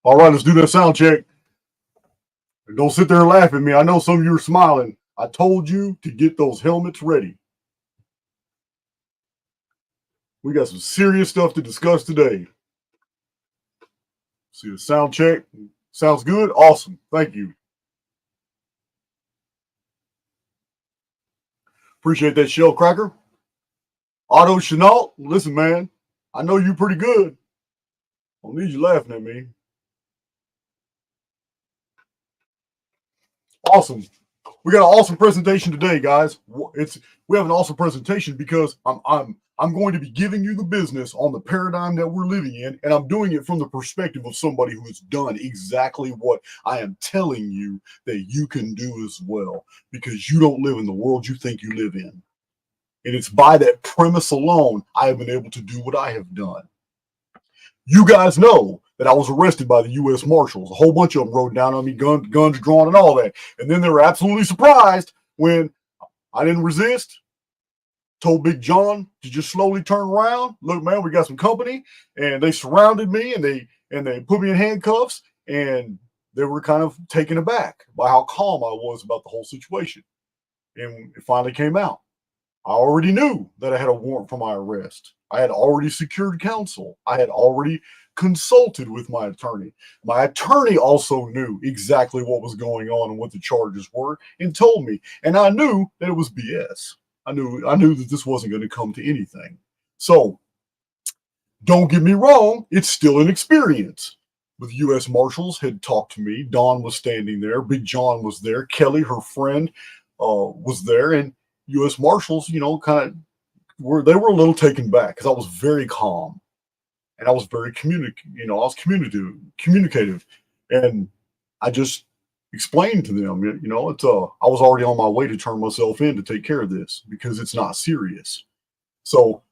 All right, let's do that sound check. And don't sit there and laugh at me. I know some of you are smiling. I told you to get those helmets ready. We got some serious stuff to discuss today. See the sound check. Sounds good? Awesome. Thank you. Appreciate that, shell cracker. Otto Chenault, listen, man. I know you pretty good. I don't need you laughing at me. Awesome. We got an awesome presentation today, guys. We have an awesome presentation because I'm going to be giving you the business on the paradigm that we're living in, and I'm doing it from the perspective of somebody who has done exactly what I am telling you that you can do as well, because you don't live in the world you think you live in. And it's by that premise alone I have been able to do what I have done. You guys know that I was arrested by the U.S. Marshals. A whole bunch of them rode down on me, guns drawn and all that. And then they were absolutely surprised when I didn't resist. Told Big John to just slowly turn around. Look, man, we got some company. And they surrounded me and they put me in handcuffs. And they were kind of taken aback by how calm I was about the whole situation. And it finally came out. I already knew that I had a warrant for my arrest. I had already secured counsel. I had already consulted with my attorney. My attorney also knew exactly what was going on and what the charges were and told me. And I knew that it was BS. I knew that this wasn't going to come to anything. So don't get me wrong, it's still an experience. The U.S. Marshals had talked to me. Dawn was standing there. Big John was there. Kelly, her friend, was there. And U.S. Marshals, kind of were a little taken back because I was very calm and I was very communicative, and I just explained to them, it's I was already on my way to turn myself in to take care of this because it's not serious. So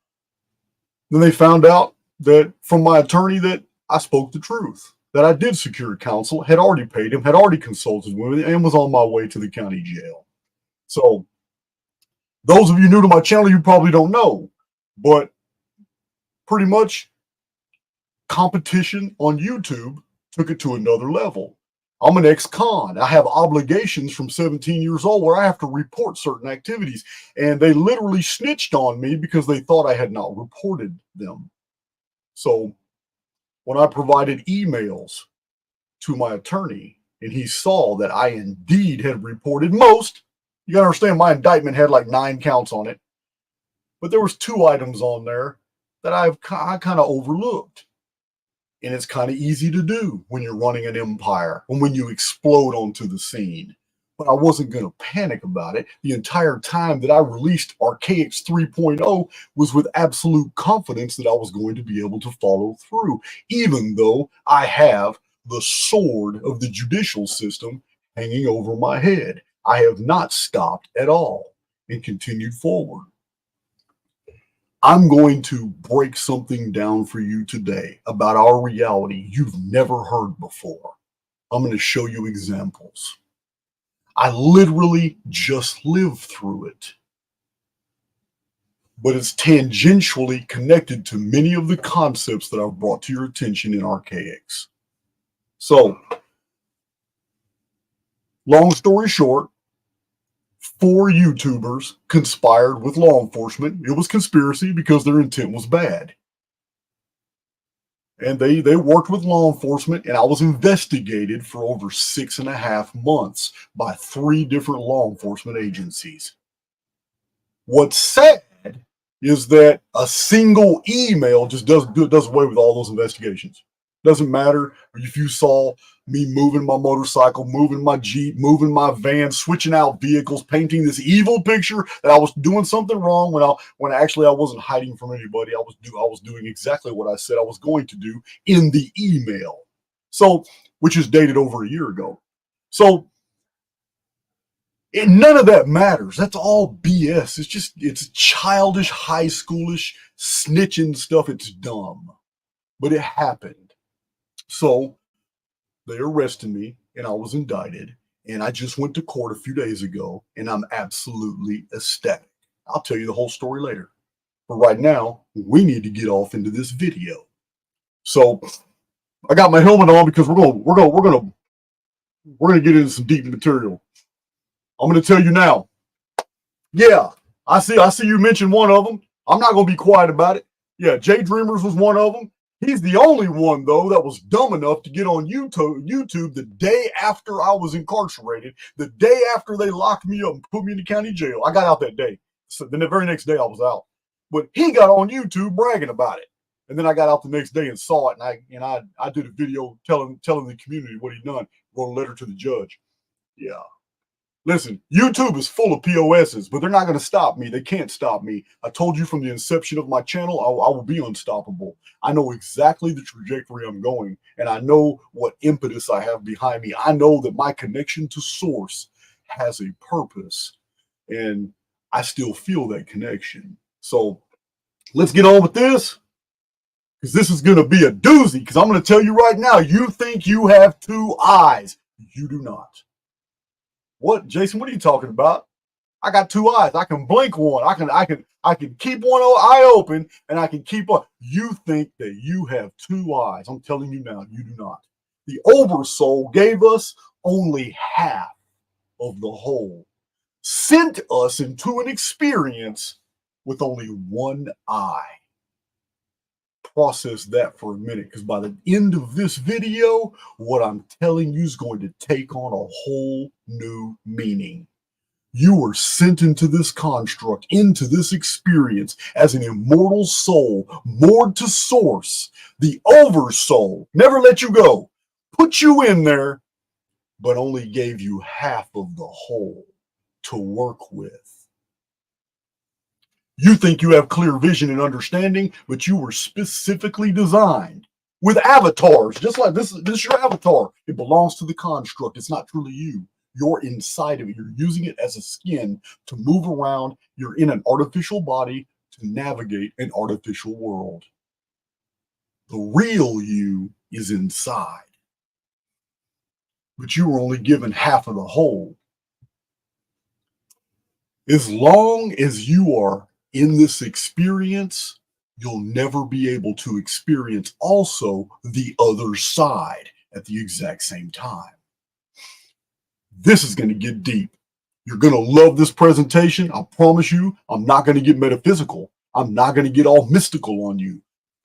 then they found out that from my attorney that I spoke the truth, that I did secure counsel, had already paid him, had already consulted with him, and was on my way to the county jail. So those of you new to my channel, you probably don't know, but pretty much competition on YouTube took it to another level. I'm an ex-con. I have obligations from 17 years old where I have to report certain activities, and they literally snitched on me because they thought I had not reported them. So when I provided emails to my attorney and he saw that I indeed had reported most, you gotta understand my indictment had like 9 counts on it, but there was 2 items on there that I kind of overlooked. And it's kind of easy to do when you're running an empire and when you explode onto the scene. But I wasn't going to panic about it. The entire time that I released Archaix 3.0 was with absolute confidence that I was going to be able to follow through, even though I have the sword of the judicial system hanging over my head. I have not stopped at all and continued forward. I'm going to break something down for you today about our reality you've never heard before. I'm going to show you examples. I literally just lived through it, but it's tangentially connected to many of the concepts that I've brought to your attention in Archaix. So, long story short, 4 YouTubers conspired with law enforcement. It was conspiracy because their intent was bad. And they worked with law enforcement, and I was investigated for over 6.5 months by 3 different law enforcement agencies. What's sad is that a single email just does away with all those investigations. Doesn't matter if you saw me moving my motorcycle, moving my Jeep, moving my van, switching out vehicles, painting this evil picture that I was doing something wrong when actually I wasn't hiding from anybody. I was doing exactly what I said I was going to do in the email. So, which is dated over a year ago. So none of that matters. That's all BS. It's childish, high schoolish, snitching stuff. It's dumb. But it happened. So they arrested me and I was indicted, and I just went to court a few days ago and I'm absolutely ecstatic. I'll tell you the whole story later. But right now, we need to get off into this video. So I got my helmet on because we're gonna get into some deep material. I'm gonna tell you now. Yeah, I see you mentioned one of them. I'm not gonna be quiet about it. Yeah, Jay Dreamers was one of them. He's the only one though that was dumb enough to get on YouTube the day after I was incarcerated, the day after they locked me up and put me in the county jail. I got out that day. So then the very next day I was out. But he got on YouTube bragging about it. And then I got out the next day and saw it, and I did a video telling the community what he'd done. Wrote a letter to the judge. Yeah. Listen, YouTube is full of POSs, but they're not going to stop me. They can't stop me. I told you from the inception of my channel, I will be unstoppable. I know exactly the trajectory I'm going, and I know what impetus I have behind me. I know that my connection to source has a purpose, and I still feel that connection. So let's get on with this, because this is going to be a doozy, because I'm going to tell you right now, you think you have two eyes. You do not. What, Jason? What are you talking about? I got two eyes. I can blink one. I can keep one eye open, and I can keep on. You think that you have two eyes. I'm telling you now, you do not. The oversoul gave us only half of the whole, sent us into an experience with only one eye. Process that for a minute, because by the end of this video, what I'm telling you is going to take on a whole new meaning. You were sent into this construct, into this experience as an immortal soul, moored to source. The oversoul never let you go, put you in there, but only gave you half of the whole to work with. You think you have clear vision and understanding, but you were specifically designed with avatars, just like this is your avatar. It belongs to the construct. It's not truly you. You're inside of it. You're using it as a skin to move around. You're in an artificial body to navigate an artificial world. The real you is inside, but you were only given half of the whole. As long as you are in this experience, you'll never be able to experience also the other side at the exact same time. This is going to get deep. You're going to love this presentation. I promise you, I'm not going to get metaphysical. I'm not going to get all mystical on you.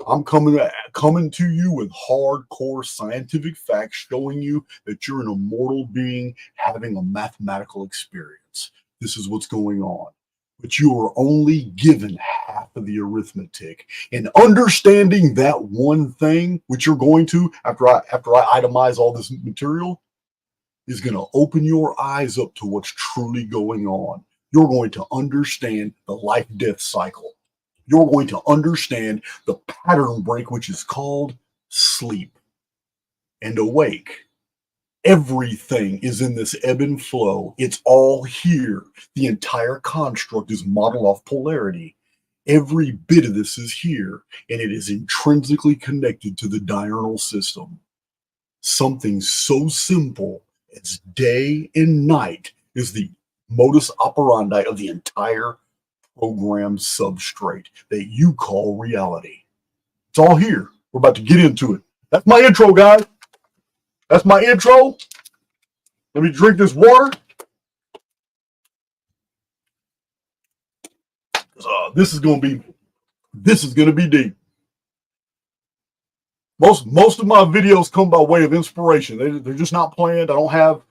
I'm coming to you with hardcore scientific facts showing you that you're an immortal being having a mathematical experience. This is what's going on. But you are only given half of the arithmetic. And understanding that one thing, which you're going to, after I itemize all this material, is going to open your eyes up to what's truly going on. You're going to understand the life-death cycle. You're going to understand the pattern break, which is called sleep and awake. Everything is in this ebb and flow. It's all here. The entire construct is modeled off polarity. Every bit of this is here, and it is intrinsically connected to the diurnal system. Something so simple as day and night is the modus operandi of the entire program substrate that you call reality. It's all here. We're about to get into it. That's my intro, guys. That's my intro. Let me drink this water. This is gonna be deep. Most of my videos come by way of inspiration. They're just not planned. I don't have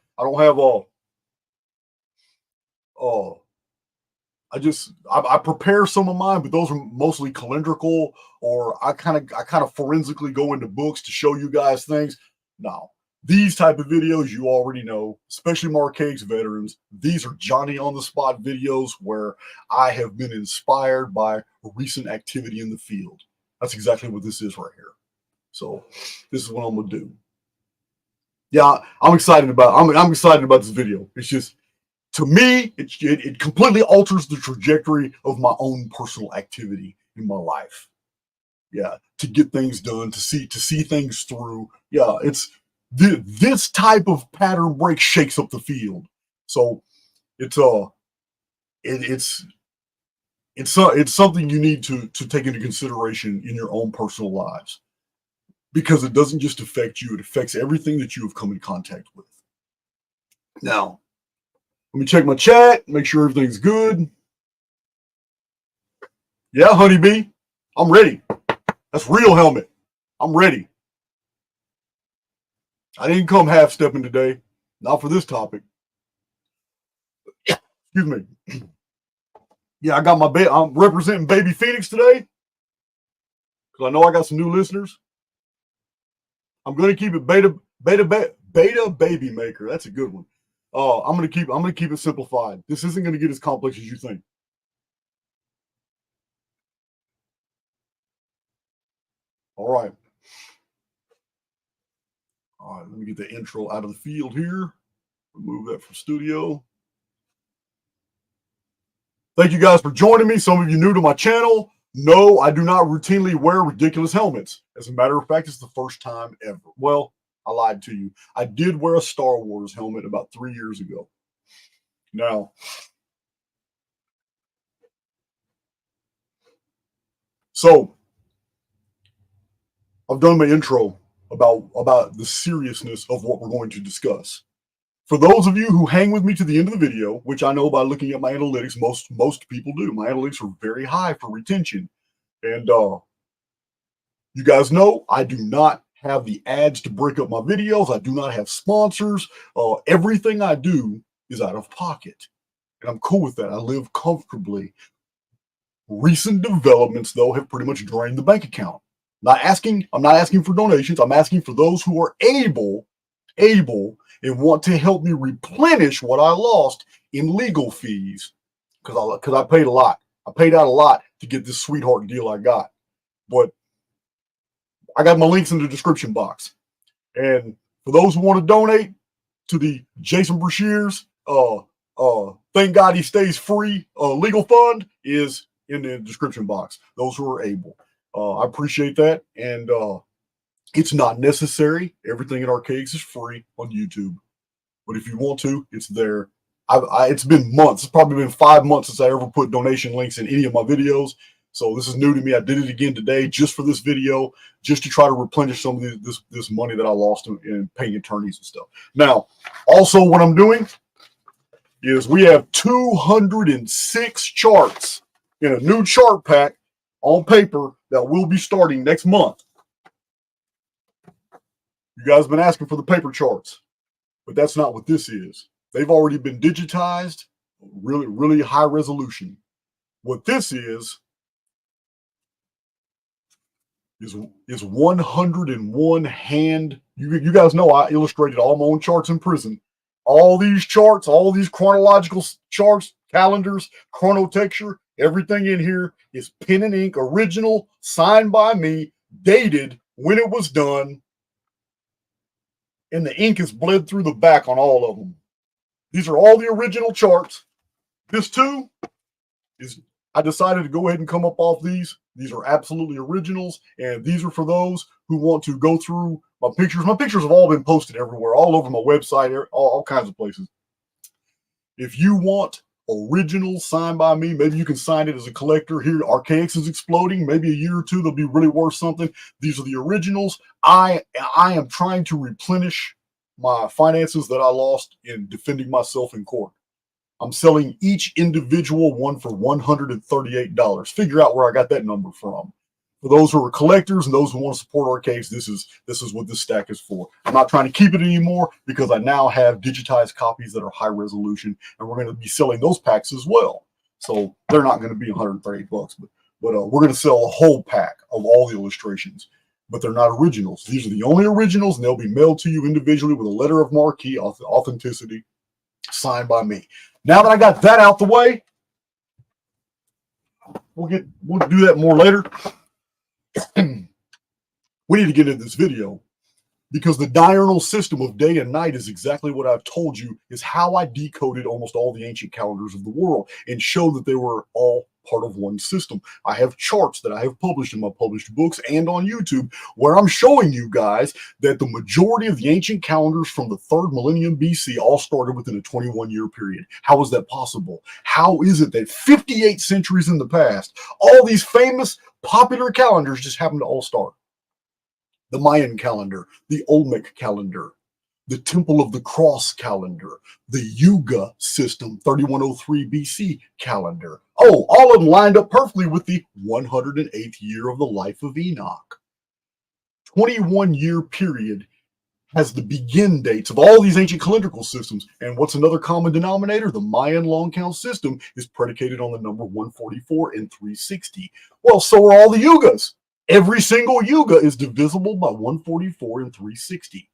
I prepare some of mine, but those are mostly calendrical, or I kind of forensically go into books to show you guys things. No, these type of videos you already know, especially Archaix veterans. These are Johnny on the spot videos where I have been inspired by recent activity in the field. That's exactly what this is right here. So this is what I'm gonna do. Yeah, I'm excited about this video. It's just, to me, it completely alters the trajectory of my own personal activity in my life. Yeah, to get things done, to see things through. Yeah, it's this type of pattern break shakes up the field. So it's something you need to take into consideration in your own personal lives. because it doesn't just affect you, it affects everything that you have come in contact with. Now, let me check my chat, make sure everything's good. Yeah, honeybee, I'm ready. That's real helmet. I'm ready. I didn't come half-stepping today. Not for this topic. Excuse me. Yeah, I got my I'm representing Baby Phoenix today because I know I got some new listeners. I'm going to keep it beta baby maker. That's a good one. I'm going to keep it simplified. This isn't going to get as complex as you think. All right. All right, let me get the intro out of the field here. Remove that from studio. Thank you guys for joining me. Some of you new to my channel. No, I do not routinely wear ridiculous helmets. As a matter of fact, it's the first time ever. Well, I lied to you. I did wear a Star Wars helmet about 3 years ago. Now, so I've done my intro about the seriousness of what we're going to discuss. For those of you who hang with me to the end of the video, which I know by looking at my analytics, most people do. My analytics are very high for retention. And you guys know I do not have the ads to break up my videos. I do not have sponsors. Everything I do is out of pocket. And I'm cool with that. I live comfortably. Recent developments, though, have pretty much drained the bank account. I'm not asking for donations. I'm asking for those who are able and want to help me replenish what I lost in legal fees because I paid a lot. I paid out a lot to get this sweetheart deal I got. But I got my links in the description box. And for those who want to donate to the Jason Brashears, thank God he stays free legal fund is in the description box. Those who are able. I appreciate that. And it's not necessary. Everything at Archaix is free on YouTube. But if you want to, it's there. It's been months. It's probably been 5 months since I ever put donation links in any of my videos. So this is new to me. I did it again today just for this video, just to try to replenish some of this money that I lost in paying attorneys and stuff. Now, also what I'm doing is we have 206 charts in a new chart pack on paper that will be starting next month. You guys have been asking for the paper charts, but that's not what this is. They've already been digitized, really, really high resolution. What this is 101 hand. You guys know I illustrated all my own charts in prison. All these charts, all these chronological charts, calendars, chronotexture, everything in here is pen and ink, original, signed by me, dated when it was done, and the ink is bled through the back on all of them. These are all the original charts. This too is, I decided to go ahead and come up off these. These are absolutely originals, and these are for those who want to go through my pictures. My pictures have all been posted everywhere, all over my website, all kinds of places. If you want originals signed by me, maybe you can sign it as a collector. Here, Archaix is exploding. Maybe a year or two, they'll be really worth something. These are the originals. I am trying to replenish my finances that I lost in defending myself in court. I'm selling each individual one for $138. Figure out where I got that number from. For those who are collectors and those who want to support Archaix, this is what this stack is for. I'm not trying to keep it anymore because I now have digitized copies that are high resolution, and we're going to be selling those packs as well. So they're not going to be $138, but we're going to sell a whole pack of all the illustrations. But they're not originals. These are the only originals, and they'll be mailed to you individually with a letter of marquee, authenticity, signed by me. Now that I got that out the way, we'll do that more later. We need to get into this video because the diurnal system of day and night is exactly what I've told you is how I decoded almost all the ancient calendars of the world and showed that they were all part of one system. I have charts that I have published in my published books and on YouTube where I'm showing you guys that the majority of the ancient calendars from the 3rd millennium BC all started within a 21-year period. How is that possible? How is it that 58 centuries in the past, all these famous popular calendars just happen to all start? the Mayan calendar, the Olmec calendar, the Temple of the Cross calendar, the Yuga system 3103 BC calendar. Oh, all of them lined up perfectly with the 108th year of the life of Enoch. 21-year period has the begin dates of all these ancient calendrical systems. And what's another common denominator? The Mayan long count system is predicated on the number 144 and 360. Well, so are all the yugas. Every single yuga is divisible by 144 and 360.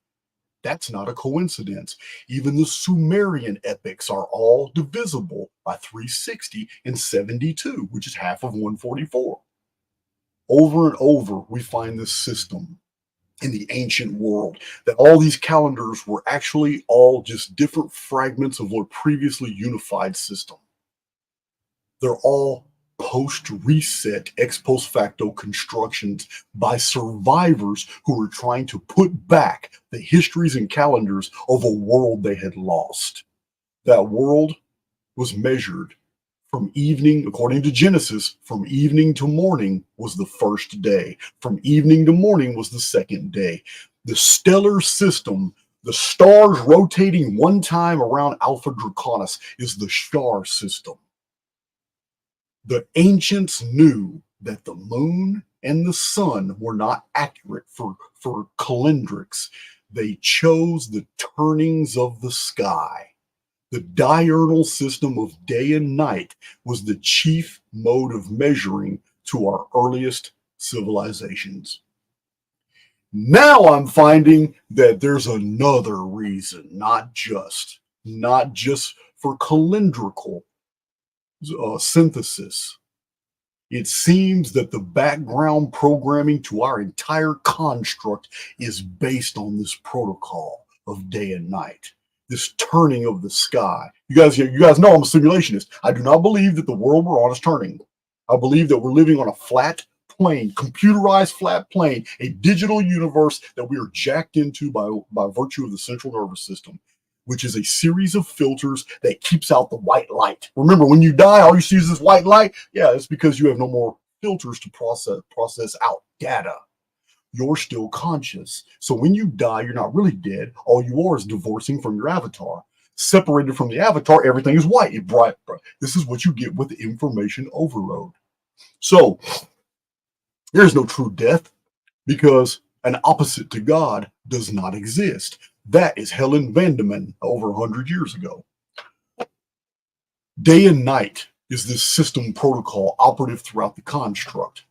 That's not a coincidence. Even the Sumerian epics are all divisible by 360 and 72, which is half of 144. Over and over, we find this system in the ancient world, that all these calendars were actually all just different fragments of a previously unified system. They're all post-reset, ex post facto constructions by survivors who were trying to put back the histories and calendars of a world they had lost. That world was measured from evening, according to Genesis, from evening to morning was the first day. From evening to morning was the second day. The stellar system, the stars rotating one time around Alpha Draconis, is the star system. The ancients knew that the moon and the sun were not accurate for calendrics. They chose the turnings of the sky. The diurnal system of day and night was the chief mode of measuring to our earliest civilizations. Now I'm finding that there's another reason, not just for calendrical synthesis. It seems that the background programming to our entire construct is based on this protocol of day and night. This turning of the sky. You guys know I'm a simulationist. I do not believe that the world we're on is turning. I believe that we're living on a flat plane, computerized flat plane, a digital universe that we are jacked into by virtue of the central nervous system, which is a series of filters that keeps out the white light. Remember, when you die, all you see is this white light. Yeah, it's because you have no more filters to process out data. You're still conscious. So when you die, you're not really dead. All you are is divorcing from your avatar. Separated from the avatar, everything is white. This is what you get with information overload. So there's no true death because an opposite to God does not exist. That is Helen Vandeman over 100 years ago. Day and night is this system protocol operative throughout the construct.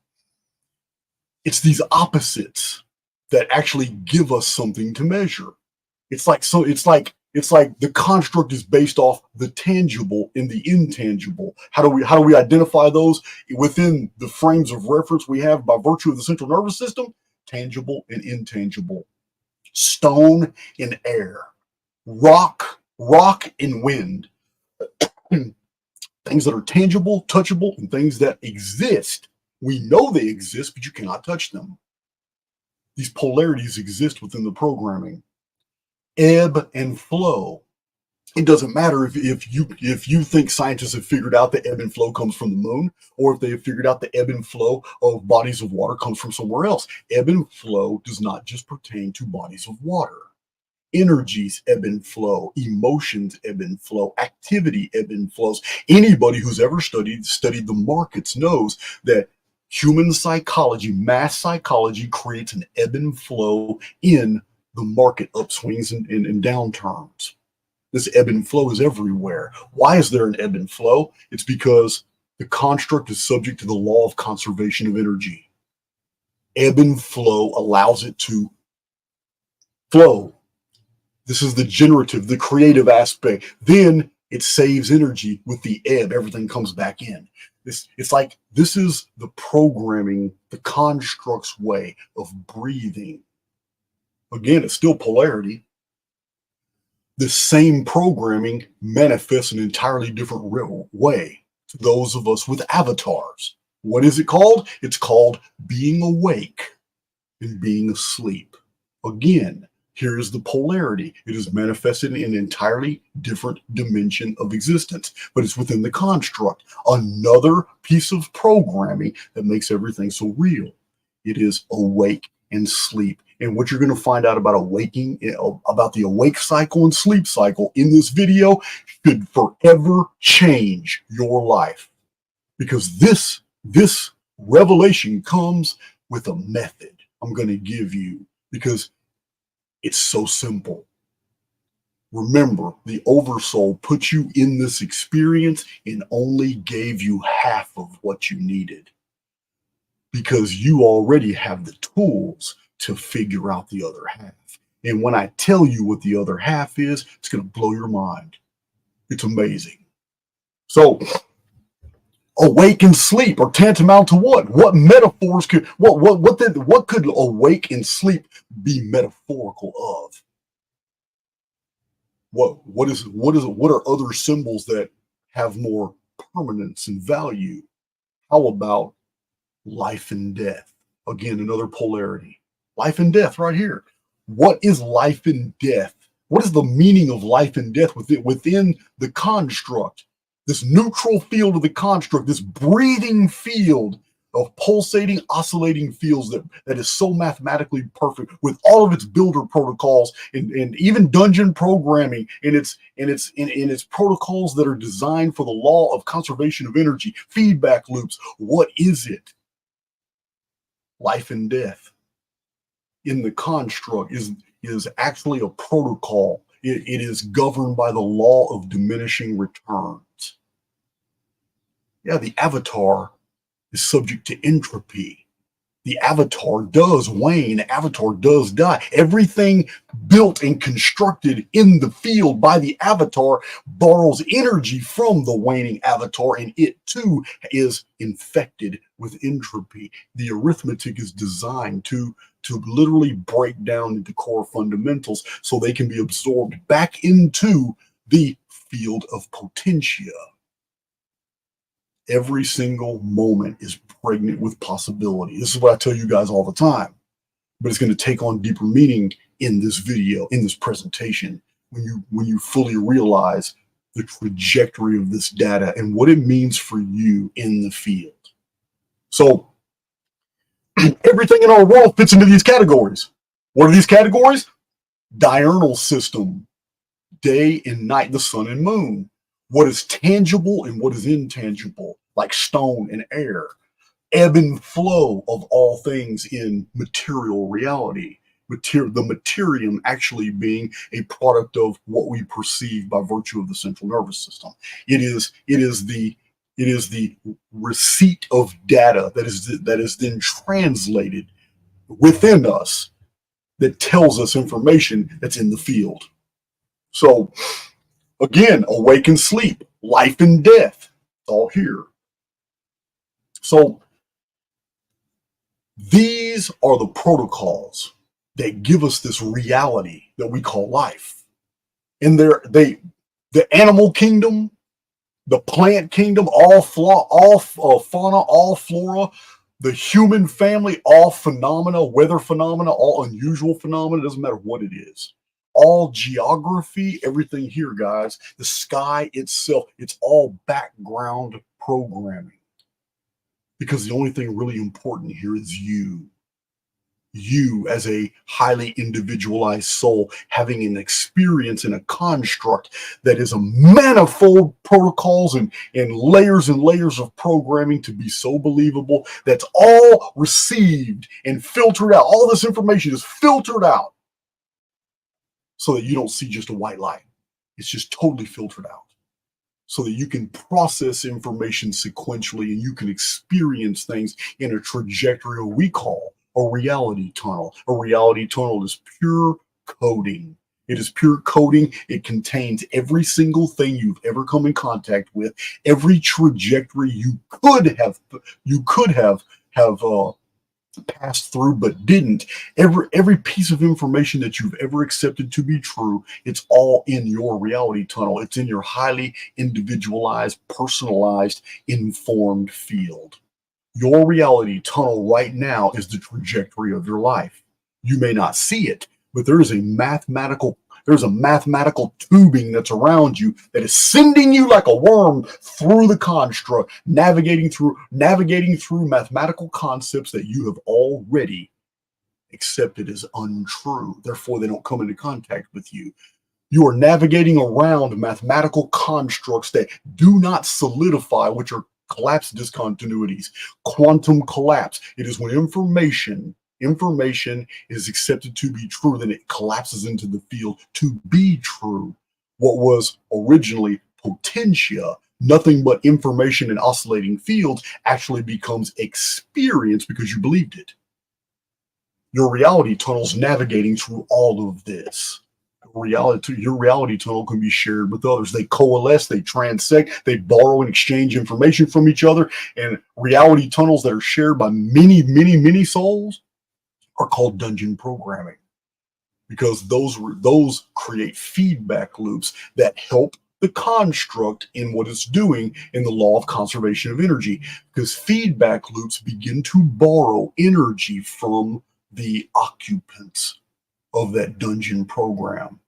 It's these opposites that actually give us something to measure. It's like the construct is based off the tangible and the intangible. How do we identify those within the frames of reference we have by virtue of the central nervous system? Tangible and intangible. Stone and air. Rock and wind. Things that are tangible, touchable, and things that exist. We know they exist, but you cannot touch them. These polarities exist within the programming. Ebb and flow. It doesn't matter if you think scientists have figured out that ebb and flow comes from the moon, or if they have figured out the ebb and flow of bodies of water comes from somewhere else. Ebb and flow does not just pertain to bodies of water. Energies ebb and flow, emotions ebb and flow, activity ebb and flows. Anybody who's ever studied the markets knows that human psychology, mass psychology, creates an ebb and flow in the market upswings and downturns. This ebb and flow is everywhere. Why is there an ebb and flow? It's because the construct is subject to the law of conservation of energy. Ebb and flow allows it to flow. This is the generative, the creative aspect. Then it saves energy with the ebb. Everything comes back in. It's like this is the programming, the construct's way of breathing. Again, it's still polarity. The same programming manifests an entirely different way to those of us with avatars. What is it called? It's called being awake and being asleep. Again, here is the polarity. It is manifested in an entirely different dimension of existence, but it's within the construct. Another piece of programming that makes everything so real. It is awake and sleep. And what you're going to find out about about the awake cycle and sleep cycle in this video should forever change your life. Because this revelation comes with a method I'm going to give you, because it's so simple. Remember, the Oversoul put you in this experience and only gave you half of what you needed, because you already have the tools to figure out the other half. And when I tell you what the other half is, it's going to blow your mind. It's amazing. So, awake and sleep are tantamount to what? What metaphors could what could awake and sleep be metaphorical of? What are other symbols that have more permanence and value? How about life and death? Again, another polarity. Life and death right here. What is life and death? What is the meaning of life and death within the construct? This neutral field of the construct, this breathing field of pulsating, oscillating fields that is so mathematically perfect, with all of its builder protocols and even dungeon programming in its protocols that are designed for the law of conservation of energy, feedback loops. What is it? Life and death in the construct is actually a protocol. It is governed by the law of diminishing returns. Yeah, the avatar is subject to entropy. The avatar does wane, the avatar does die. Everything built and constructed in the field by the avatar borrows energy from the waning avatar, and it too is infected with entropy. The arithmetic is designed to literally break down into core fundamentals so they can be absorbed back into the field of Potentia. Every single moment is pregnant with possibility. This is what I tell you guys all the time, but it's going to take on deeper meaning in this video, in this presentation, when you fully realize the trajectory of this data and what it means for you in the field. So everything in our world fits into these categories. What are these categories? Diurnal system, day and night, the sun and moon. What is tangible and what is intangible, like stone and air. Ebb and flow of all things in material reality. The materium actually being a product of what we perceive by virtue of the central nervous system. It is the receipt of data that is then translated within us that tells us information that's in the field. So again, awake and sleep, life and death, it's all here. So these are the protocols that give us this reality that we call life. And the animal kingdom, the plant kingdom, all fauna, all flora, the human family, all phenomena, weather phenomena, all unusual phenomena, doesn't matter what it is. All geography, everything here, guys, the sky itself, it's all background programming. Because the only thing really important here is you. You as a highly individualized soul having an experience in a construct that is a manifold protocols and layers of programming to be so believable, that's all received and filtered out. All this information is filtered out so that you don't see just a white light. It's just totally filtered out so that you can process information sequentially and you can experience things in a trajectory we call a reality tunnel. A reality tunnel is pure coding. It is pure coding. It contains every single thing you've ever come in contact with, every trajectory you could have passed through but didn't. Every piece of information that you've ever accepted to be true, it's all in your reality tunnel. It's in your highly individualized, personalized, informed field. Your reality tunnel right now is the trajectory of your life. You may not see it, but there's a mathematical tubing that's around you that is sending you like a worm through the construct, navigating through mathematical concepts that you have already accepted as untrue. Therefore, they don't come into contact with you. You are navigating around mathematical constructs that do not solidify, which are collapse discontinuities, quantum collapse. It is when information is accepted to be true, then it collapses into the field to be true. What was originally potentia, nothing but information in oscillating fields, actually becomes experience because you believed it. Your reality tunnel's navigating through all of this. Your reality tunnel can be shared with others. They coalesce, they transect, they borrow and exchange information from each other. And reality tunnels that are shared by many, many, many souls are called dungeon programming, because those create feedback loops that help the construct in what it's doing in the law of conservation of energy, because feedback loops begin to borrow energy from the occupants of that dungeon program.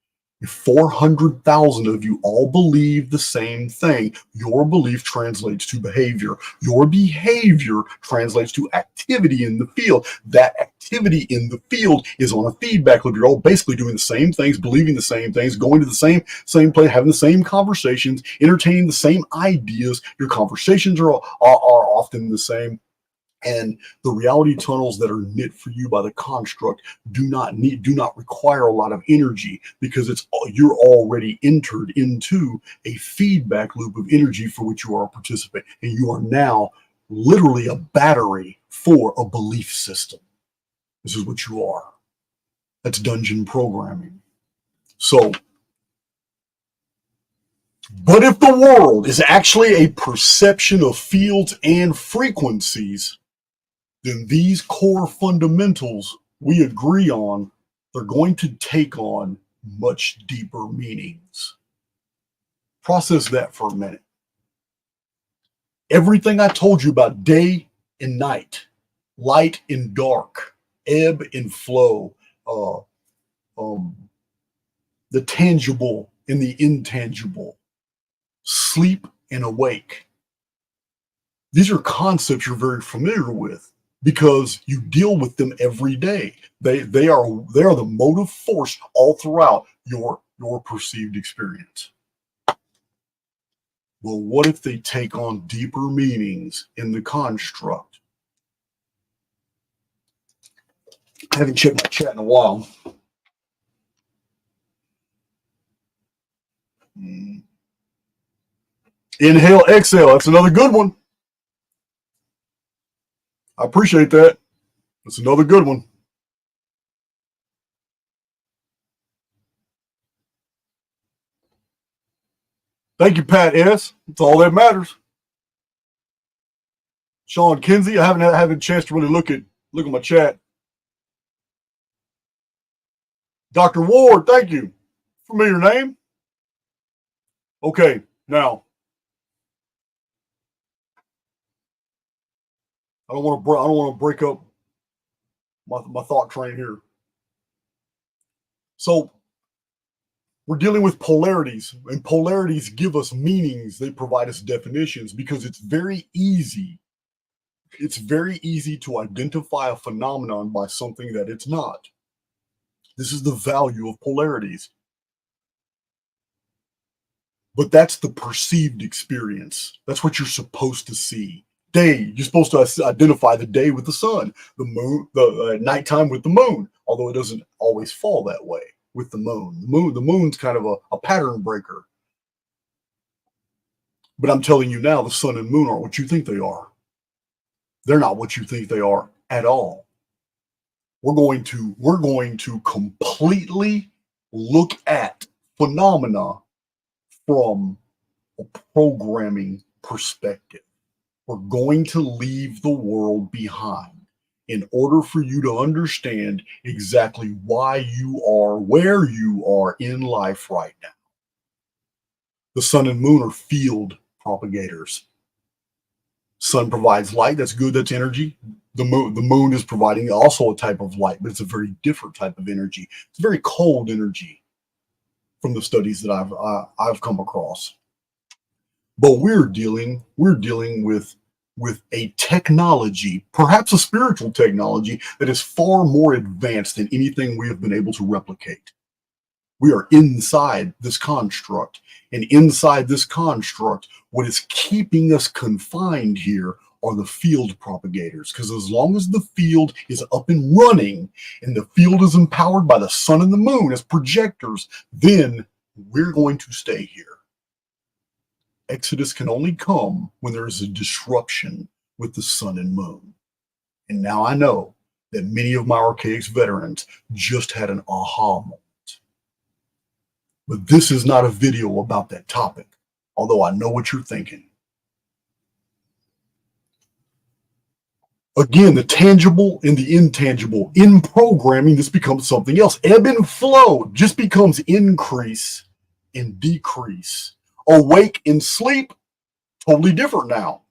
If 400,000 of you all believe the same thing, your belief translates to behavior. Your behavior translates to activity in the field. That activity in the field is on a feedback loop. You're all basically doing the same things, believing the same things, going to the same place, having the same conversations, entertaining the same ideas. Your conversations are often the same. And the reality tunnels that are knit for you by the construct do not require a lot of energy, because you're already entered into a feedback loop of energy for which you are a participant, and you are now literally a battery for a belief system. This is what you are. That's dungeon programming. So, but if the world is actually a perception of fields and frequencies, then these core fundamentals we agree on, they're going to take on much deeper meanings. Process that for a minute. Everything I told you about day and night, light and dark, ebb and flow, the tangible and the intangible, sleep and awake. These are concepts you're very familiar with, because you deal with them every day. They are the motive force all throughout your perceived experience. Well, what if they take on deeper meanings in the construct? I haven't checked my chat in a while. Inhale, exhale. That's another good one. I appreciate that. That's another good one. Thank you, Pat S. That's all that matters. Sean Kinsey, I haven't had a chance to really look at my chat. Dr. Ward, thank you. Familiar name. Okay, now I don't want to break up my thought train here. So we're dealing with polarities, and polarities give us meanings. They provide us definitions, because it's very easy. It's very easy to identify a phenomenon by something that it's not. This is the value of polarities. But that's the perceived experience. That's what you're supposed to see. Day, you're supposed to identify the day with the sun, the moon, the nighttime with the moon, although it doesn't always fall that way with the moon. The moon's kind of a pattern breaker. But I'm telling you now, the sun and moon aren't what you think they are. They're not what you think they are at all. We're going to completely look at phenomena from a programming perspective. We're going to leave the world behind in order for you to understand exactly why you are where you are in life right now. The sun and moon are field propagators. Sun provides light. That's good. That's energy. The moon is providing also a type of light, but it's a very different type of energy. It's very cold energy from the studies that I've come across. But we're dealing with with a technology, perhaps a spiritual technology, that is far more advanced than anything we have been able to replicate. We are inside this construct, and inside this construct, what is keeping us confined here are the field propagators. Because as long as the field is up and running, and the field is empowered by the sun and the moon as projectors, then we're going to stay here. Exodus can only come when there is a disruption with the sun and moon. And now I know that many of my Archaix veterans just had an aha moment. But this is not a video about that topic, although I know what you're thinking. Again, the tangible and the intangible. In programming, this becomes something else. Ebb and flow just becomes increase and decrease. Awake and sleep, totally different now.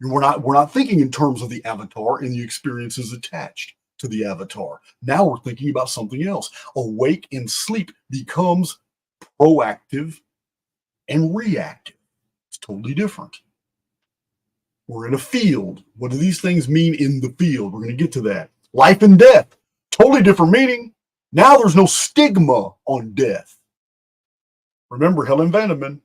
We're not thinking in terms of the avatar and the experiences attached to the avatar. Now we're thinking about something else. Awake and sleep becomes proactive and reactive. It's totally different. We're in a field. What do these things mean in the field? We're going to get to that. Life and death, totally different meaning. Now there's no stigma on death. Remember Helen Vandeman.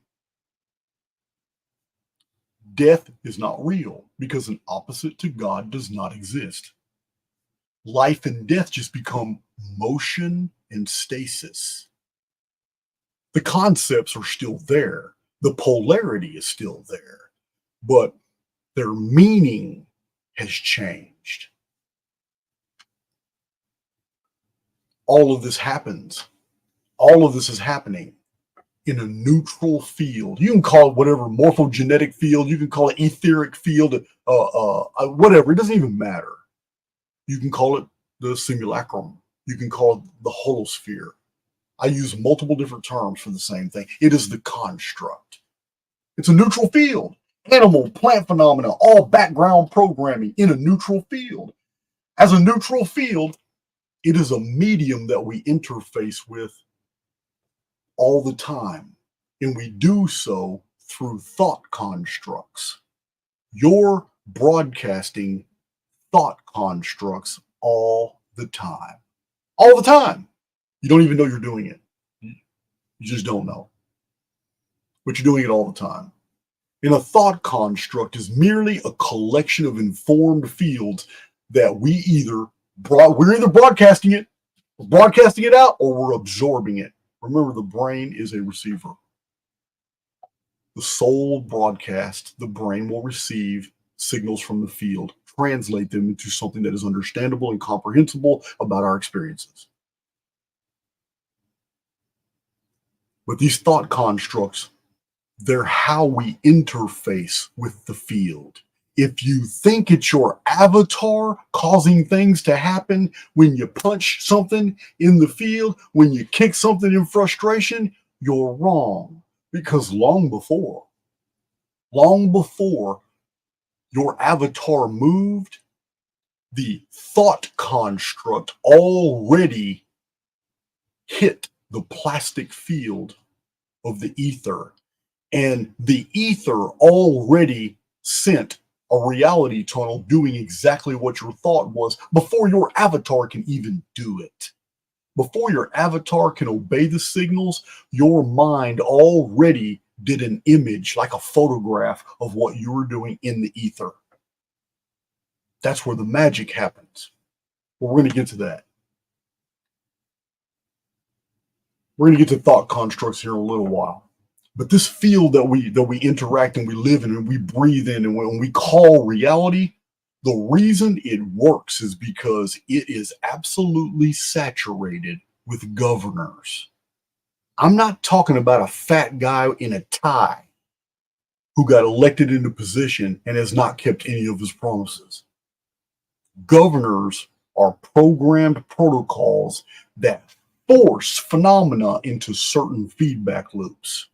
Death is not real because an opposite to God does not exist. Life and death just become motion and stasis. The concepts are still there. The polarity is still there, but their meaning has changed. All of this happens. All of this is happening in a neutral field. You can call it whatever, morphogenetic field. You can call it etheric field, whatever. It doesn't even matter. You can call it the simulacrum. You can call it the holosphere. I use multiple different terms for the same thing. It is the construct. It's a neutral field. Animal, plant phenomena, all background programming in a neutral field. As a neutral field, it is a medium that we interface with all the time. And we do so through thought constructs. You're broadcasting thought constructs all the time. All the time. You don't even know you're doing it. You just don't know. But you're doing it all the time. And a thought construct is merely a collection of informed fields that we're either broadcasting it out, or we're absorbing it. Remember, the brain is a receiver. The soul broadcasts, the brain will receive signals from the field, translate them into something that is understandable and comprehensible about our experiences. But these thought constructs, they're how we interface with the field. If you think it's your avatar causing things to happen when you punch something in the field, when you kick something in frustration, you're wrong. Because long before your avatar moved, the thought construct already hit the plastic field of the ether. And the ether already sent a reality tunnel doing exactly what your thought was before your avatar can even do it. Before your avatar can obey the signals, your mind already did an image, like a photograph of what you were doing in the ether. That's where the magic happens. Well, we're going to get to that. We're going to get to thought constructs here in a little while. But this field that we interact and we live in and we breathe in and when we call reality, the reason it works is because it is absolutely saturated with governors. I'm not talking about a fat guy in a tie who got elected into position and has not kept any of his promises. Governors are programmed protocols that force phenomena into certain feedback loops.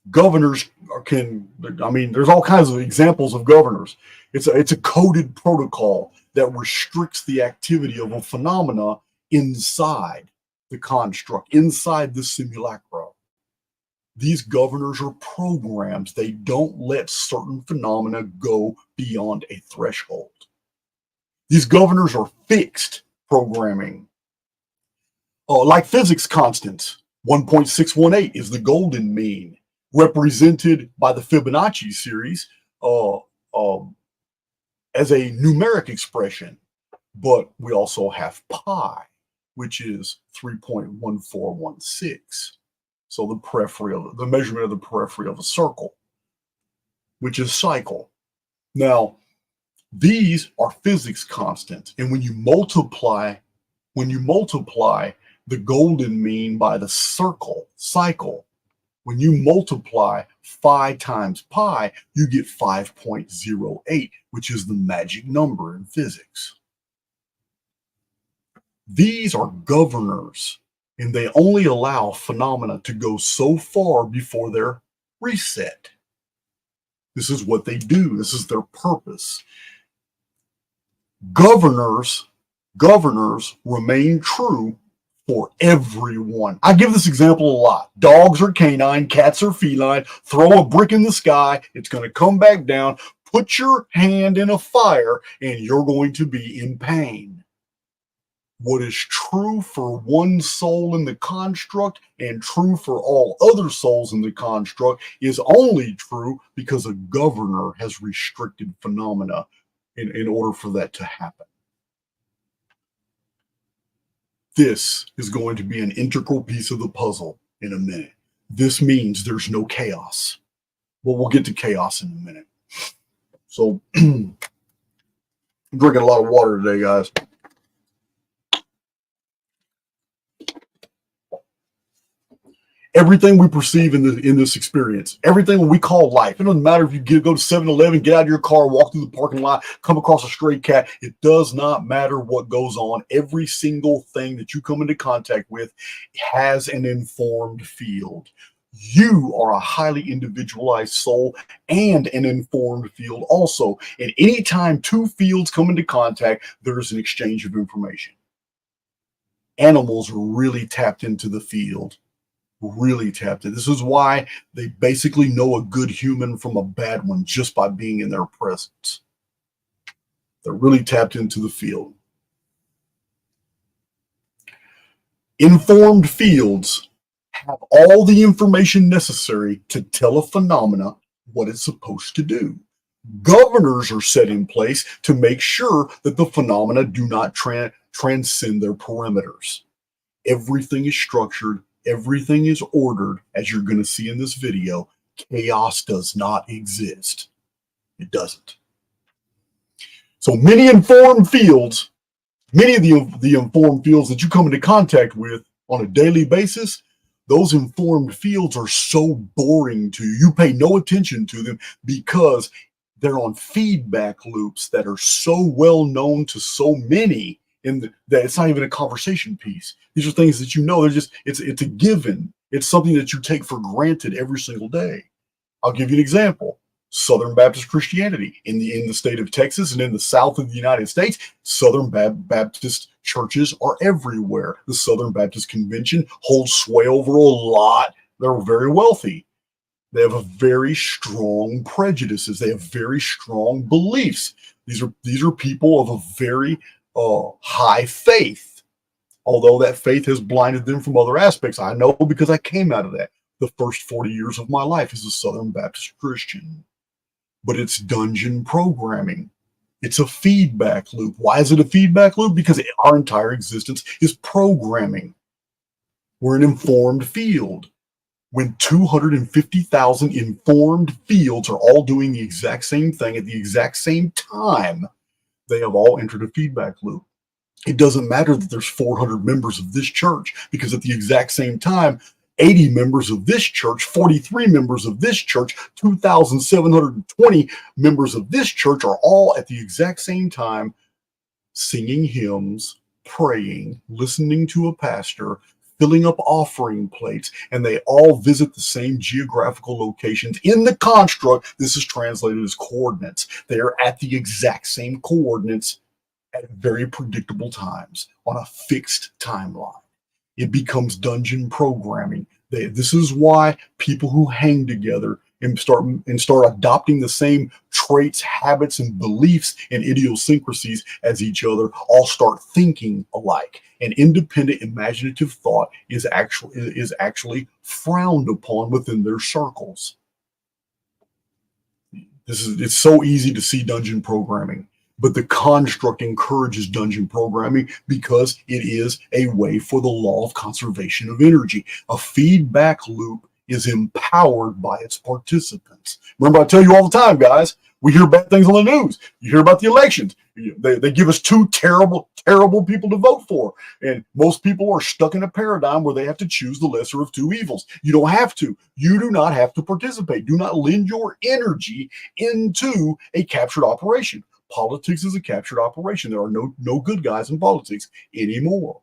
Governors there's all kinds of examples of governors. It's a coded protocol that restricts the activity of a phenomena inside the construct, inside the simulacrum. These governors are programs. They don't let certain phenomena go beyond a threshold. These governors are fixed programming. Like physics constants, 1.618 is the golden mean, represented by the Fibonacci series as a numeric expression. But we also have pi, which is 3.1416. So the measurement of the periphery of a circle, which is cycle. Now, these are physics constants. And when you multiply the golden mean by the cycle, when you multiply phi times pi, you get 5.08, which is the magic number in physics. These are governors, and they only allow phenomena to go so far before they're reset. This is what they do. This is their purpose. Governors remain true for everyone. I give this example a lot. Dogs are canine, cats are feline. Throw a brick in the sky, it's going to come back down. Put your hand in a fire, and you're going to be in pain. What is true for one soul in the construct and true for all other souls in the construct is only true because a governor has restricted phenomena in order for that to happen. This is going to be an integral piece of the puzzle in a minute. This means there's no chaos. Well, we'll get to chaos in a minute. So, I'm drinking a lot of water today, guys. Everything we perceive in this experience, everything we call life, it doesn't matter if you go to 7-Eleven, get out of your car, walk through the parking lot, come across a stray cat. It does not matter what goes on. Every single thing that you come into contact with has an informed field. You are a highly individualized soul and an informed field also. And anytime two fields come into contact, there's an exchange of information. Animals are really tapped into the field. Really tapped in. This is why they basically know a good human from a bad one just by being in their presence. They're really tapped into the field. Informed fields have all the information necessary to tell a phenomena what it's supposed to do. Governors are set in place to make sure that the phenomena do not transcend their perimeters. Everything is structured. Everything is ordered, as you're going to see in this video. Chaos does not exist. It doesn't. So many informed fields, many of the informed fields that you come into contact with on a daily basis, those informed fields are so boring to you. You pay no attention to them because they're on feedback loops that are so well known to so many that it's not even a conversation piece. These are things that you know. They're just it's a given. It's something that you take for granted every single day. I'll give you an example. Southern Baptist Christianity in the state of Texas and in the south of the United States, Southern Baptist churches are everywhere. The Southern Baptist Convention holds sway over a lot. They're very wealthy. They have a very strong prejudices. They have very strong beliefs. These are people of a very high faith, although that faith has blinded them from other aspects. I know because I came out of that. The first 40 years of my life as a Southern Baptist Christian. But it's dungeon programming. It's a feedback loop. Why is it a feedback loop? Because our entire existence is programming. We're an informed field. When 250,000 informed fields are all doing the exact same thing at the exact same time, they have all entered a feedback loop. It doesn't matter that there's 400 members of this church, because at the exact same time, 80 members of this church, 43 members of this church, 2,720 members of this church are all at the exact same time singing hymns, praying, listening to a pastor, filling up offering plates, and they all visit the same geographical locations in the construct. This is translated as coordinates. They are at the exact same coordinates at very predictable times on a fixed timeline. It becomes dungeon programming. This is why people who hang together and start adopting the same traits, habits, and beliefs and idiosyncrasies as each other all start thinking alike. And independent imaginative thought is actually frowned upon within their circles. It's so easy to see dungeon programming, but the construct encourages dungeon programming because it is a way for the law of conservation of energy. A feedback loop is empowered by its participants. Remember, I tell you all the time, guys, we hear bad things on the news. You hear about the elections. They give us two terrible people to vote for. And most people are stuck in a paradigm where they have to choose the lesser of two evils. You don't have to. You do not have to participate. Do not lend your energy into a captured operation. Politics is a captured operation. There are no good guys in politics anymore.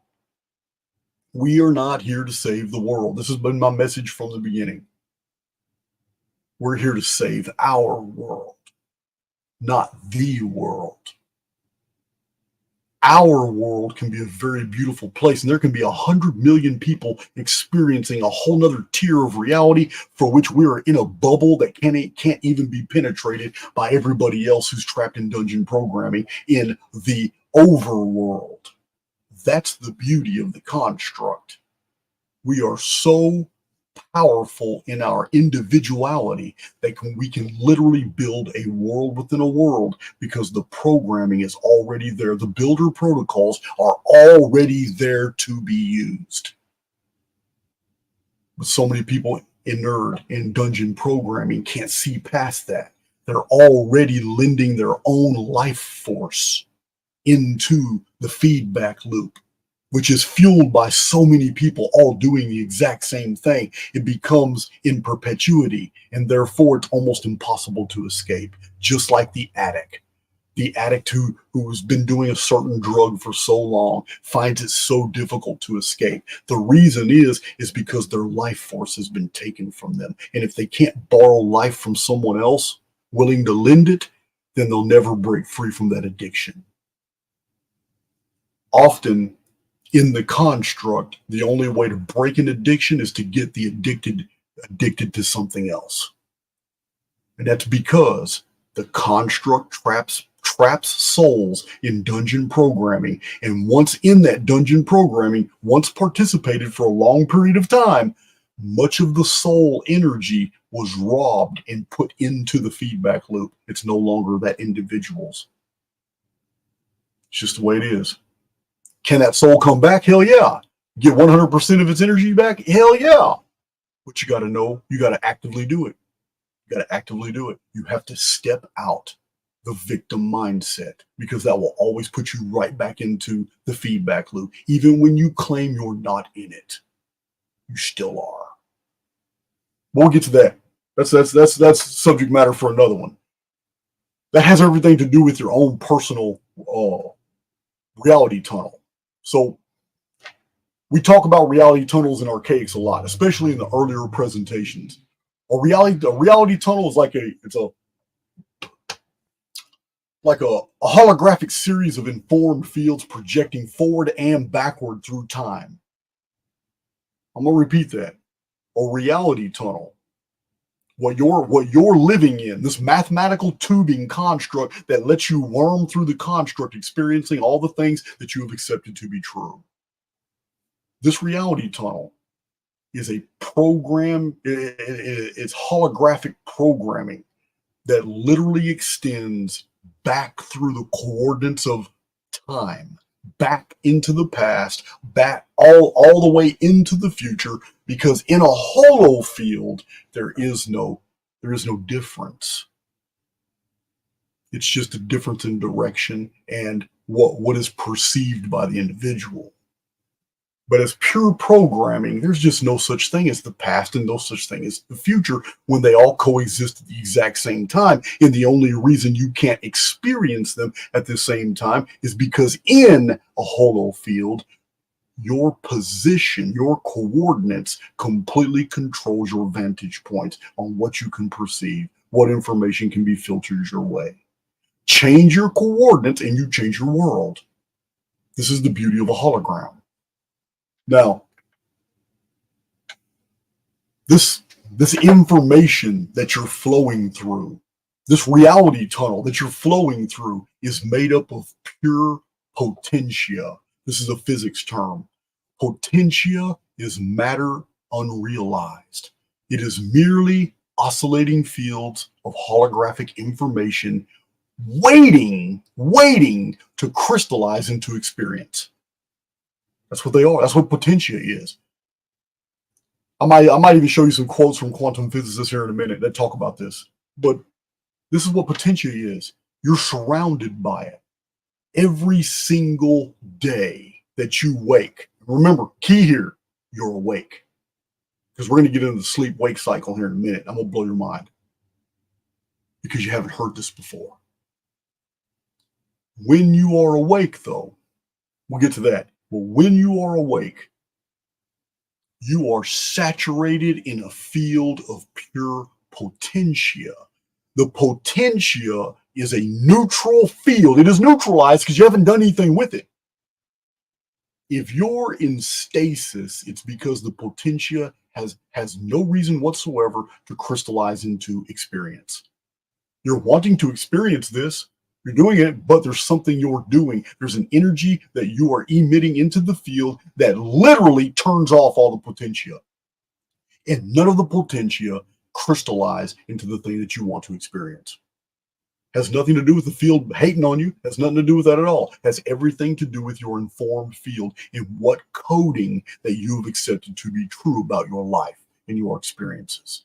We are not here to save the world. This has been my message from the beginning. We're here to save our world, not the world. Our world can be a very beautiful place, and there can be 100 million people experiencing a whole nother tier of reality for which we are in a bubble that can't even be penetrated by everybody else who's trapped in dungeon programming in the overworld. That's the beauty of the construct. We are so powerful in our individuality that we can literally build a world within a world because the programming is already there. The builder protocols are already there to be used. But so many people inured in dungeon programming can't see past that. They're already lending their own life force into the feedback loop, which is fueled by so many people all doing the exact same thing. It becomes in perpetuity, and therefore it's almost impossible to escape, just like the addict. The addict who's been doing a certain drug for so long finds it so difficult to escape. The reason is because their life force has been taken from them. And if they can't borrow life from someone else willing to lend it, then they'll never break free from that addiction. Often, in the construct, the only way to break an addiction is to get the addicted to something else. And that's because the construct traps souls in dungeon programming. And once in that dungeon programming, once participated for a long period of time, much of the soul energy was robbed and put into the feedback loop. It's no longer that individual's. It's just the way it is. Can that soul come back? Hell yeah. Get 100% of its energy back? Hell yeah. But you got to know, you got to actively do it. You got to actively do it. You have to step out the victim mindset because that will always put you right back into the feedback loop. Even when you claim you're not in it, you still are. We'll get to that. That's subject matter for another one. That has everything to do with your own personal reality tunnel. So we talk about reality tunnels in Archaix a lot, especially in the earlier presentations. A reality tunnel is like a holographic series of informed fields projecting forward and backward through time. I'm gonna repeat that. A reality tunnel. What you're living in, this mathematical tubing construct that lets you worm through the construct, experiencing all the things that you have accepted to be true. This reality tunnel is a program, it's holographic programming that literally extends back through the coordinates of time, back into the past, back all the way into the future, because in a hollow field, there is no difference. It's just a difference in direction and what is perceived by the individual. But as pure programming, there's just no such thing as the past and no such thing as the future when they all coexist at the exact same time. And the only reason you can't experience them at the same time is because in a hollow field, your position, your coordinates completely controls your vantage points on what you can perceive, what information can be filtered your way. Change your coordinates and you change your world. This is the beauty of a hologram. Now, This information that you're flowing through, this reality tunnel that you're flowing through, is made up of pure potentia. This is a physics term. Potentia is matter unrealized. It is merely oscillating fields of holographic information waiting to crystallize into experience. That's what they are. That's what potentia is. I might even show you some quotes from quantum physicists here in a minute that talk about this. But this is what potentia is. You're surrounded by it every single day that you wake. Remember, key here, you're awake. Because we're going to get into the sleep-wake cycle here in a minute. I'm going to blow your mind. Because you haven't heard this before. When you are awake, though, we'll get to that. But when you are awake, you are saturated in a field of pure potentia. The potentia is a neutral field. It is neutralized because you haven't done anything with it. If you're in stasis, it's because the potentia has no reason whatsoever to crystallize into experience. You're wanting to experience this. You're doing it, but there's something you're doing. There's an energy that you are emitting into the field that literally turns off all the potentia. And none of the potentia crystallize into the thing that you want to experience. Has nothing to do with the field hating on you. Has nothing to do with that at all. Has everything to do with your informed field and what coding that you have accepted to be true about your life and your experiences.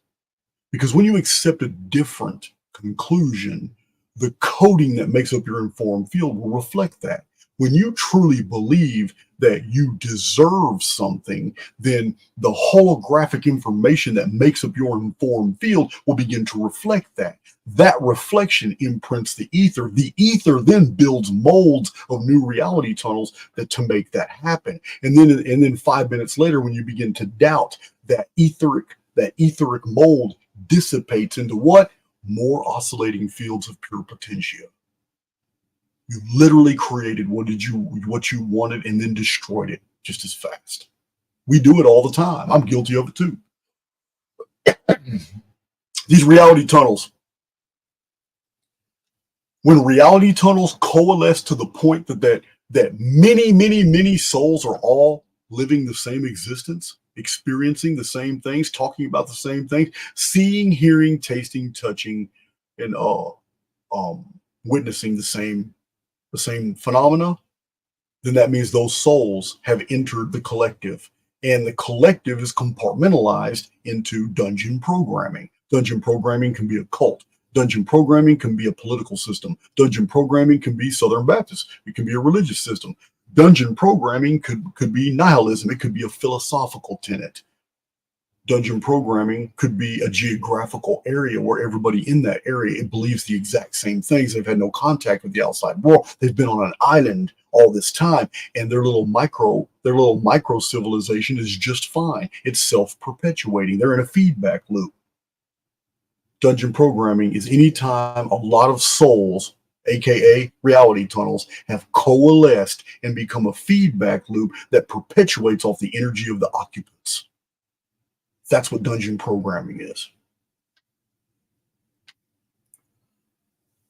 Because when you accept a different conclusion, the coding that makes up your informed field will reflect that. When you truly believe that you deserve something, then the holographic information that makes up your informed field will begin to reflect that. That reflection imprints the ether. The ether then builds molds of new reality tunnels to make that happen. And then 5 minutes later, when you begin to doubt, that etheric mold dissipates into what? More oscillating fields of pure potentia. You literally created what you wanted and then destroyed it just as fast. We do it all the time. I'm guilty of it too. These reality tunnels. When reality tunnels coalesce to the point that many souls are all living the same existence, experiencing the same things, talking about the same things, seeing, hearing, tasting, touching, and witnessing the same phenomena, then that means those souls have entered the collective. And the collective is compartmentalized into dungeon programming. Dungeon programming can be a cult. Dungeon programming can be a political system. Dungeon programming can be Southern Baptist. It can be a religious system. Dungeon programming could be nihilism. It could be a philosophical tenet. Dungeon programming could be a geographical area where everybody in that area believes the exact same things. They've had no contact with the outside world. They've been on an island all this time, and their little micro civilization is just fine. It's self-perpetuating. They're in a feedback loop. Dungeon programming is any time a lot of souls, aka reality tunnels, have coalesced and become a feedback loop that perpetuates off the energy of the occupants. That's what dungeon programming is.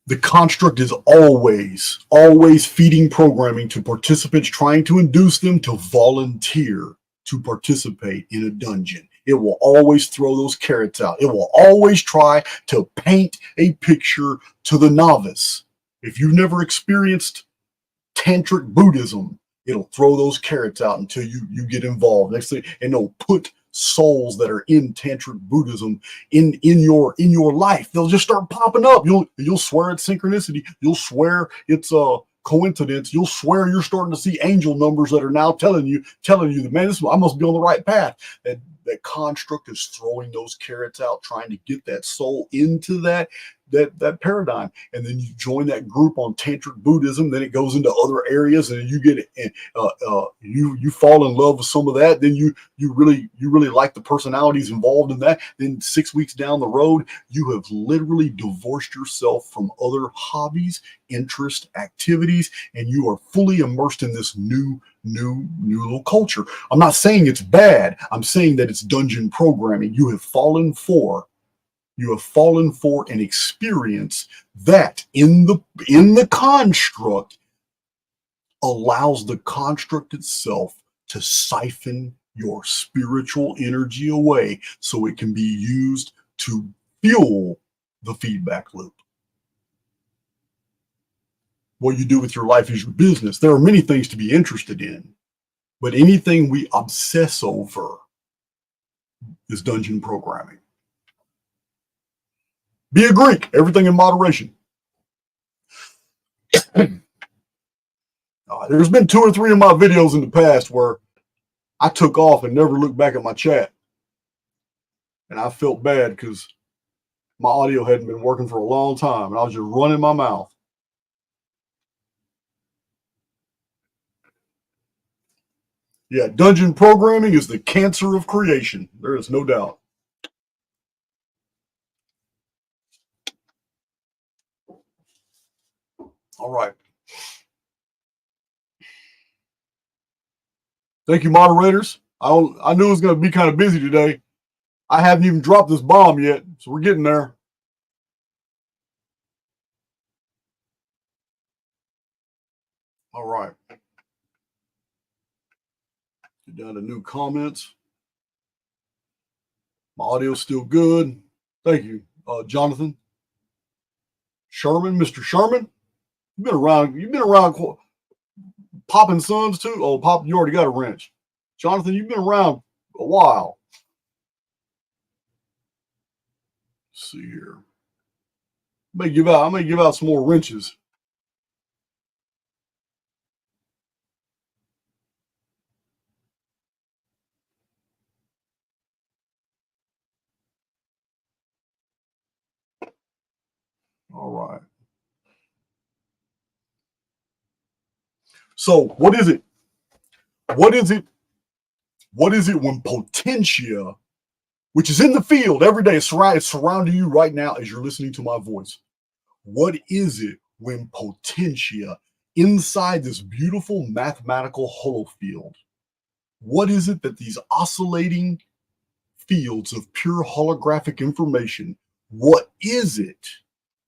The construct is always feeding programming to participants, trying to induce them to volunteer to participate in a dungeon. It will always throw those carrots out. It will always try to paint a picture to the novice. If you've never experienced tantric Buddhism, it'll throw those carrots out until you get involved. Next thing, and it'll put souls that are in tantric Buddhism in your life. They'll just start popping up. You'll swear it's synchronicity. You'll swear it's a coincidence. You'll swear you're starting to see angel numbers that are now telling you that, man, I must be on the right path. That construct is throwing those carrots out, trying to get that soul into that paradigm. And then you join that group on tantric Buddhism, then it goes into other areas, and you get it. You fall in love with some of that. Then you really like the personalities involved in that. Then 6 weeks down the road, you have literally divorced yourself from other hobbies, interests, activities, and you are fully immersed in this new new little culture. I'm not saying it's bad. I'm saying that it's dungeon programming. You have fallen for an experience that in the construct allows the construct itself to siphon your spiritual energy away so it can be used to fuel the feedback loop. What you do with your life is your business. There are many things to be interested in, but anything we obsess over is dungeon programming. Be a Greek, everything in moderation. There's been 2 or 3 of my videos in the past where I took off and never looked back at my chat. And I felt bad because my audio hadn't been working for a long time and I was just running my mouth. Yeah, dungeon programming is the cancer of creation. There is no doubt. All right. Thank you, moderators. I knew it was going to be kind of busy today. I haven't even dropped this bomb yet, so we're getting there. All right. Get down to new comments. My audio's still good. Thank you, Jonathan. Sherman, Mr. Sherman. You've been around Pop and Sons too? Oh, Pop, you already got a wrench. Jonathan, you've been around a while. Let's see here. I may give out some more wrenches. All right. So what is it? What is it when Potentia, which is in the field every day, it's surrounding you right now as you're listening to my voice. What is it when Potentia, inside this beautiful mathematical holofield, what is it that these oscillating fields of pure holographic information, what is it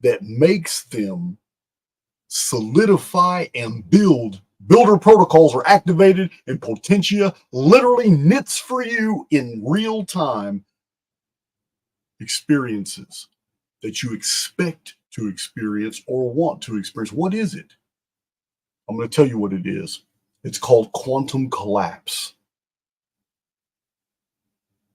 that makes them solidify and builder protocols are activated, and Potentia literally knits for you in real time experiences that you expect to experience or want to experience? What is it? I'm going to tell you what it is. It's called quantum collapse.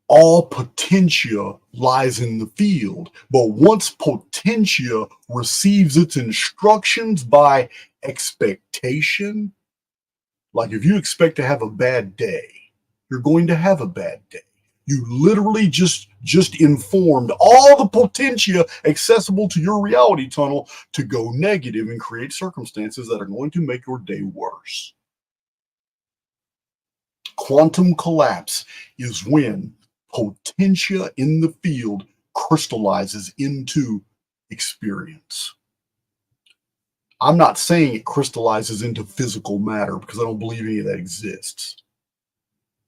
All Potentia lies in the field, but once Potentia receives its instructions by expectation, like if you expect to have a bad day, you're going to have a bad day. You literally just informed all the Potentia accessible to your reality tunnel to go negative and create circumstances that are going to make your day worse. Quantum collapse is when Potentia in the field crystallizes into experience. I'm not saying it crystallizes into physical matter because I don't believe any of that exists.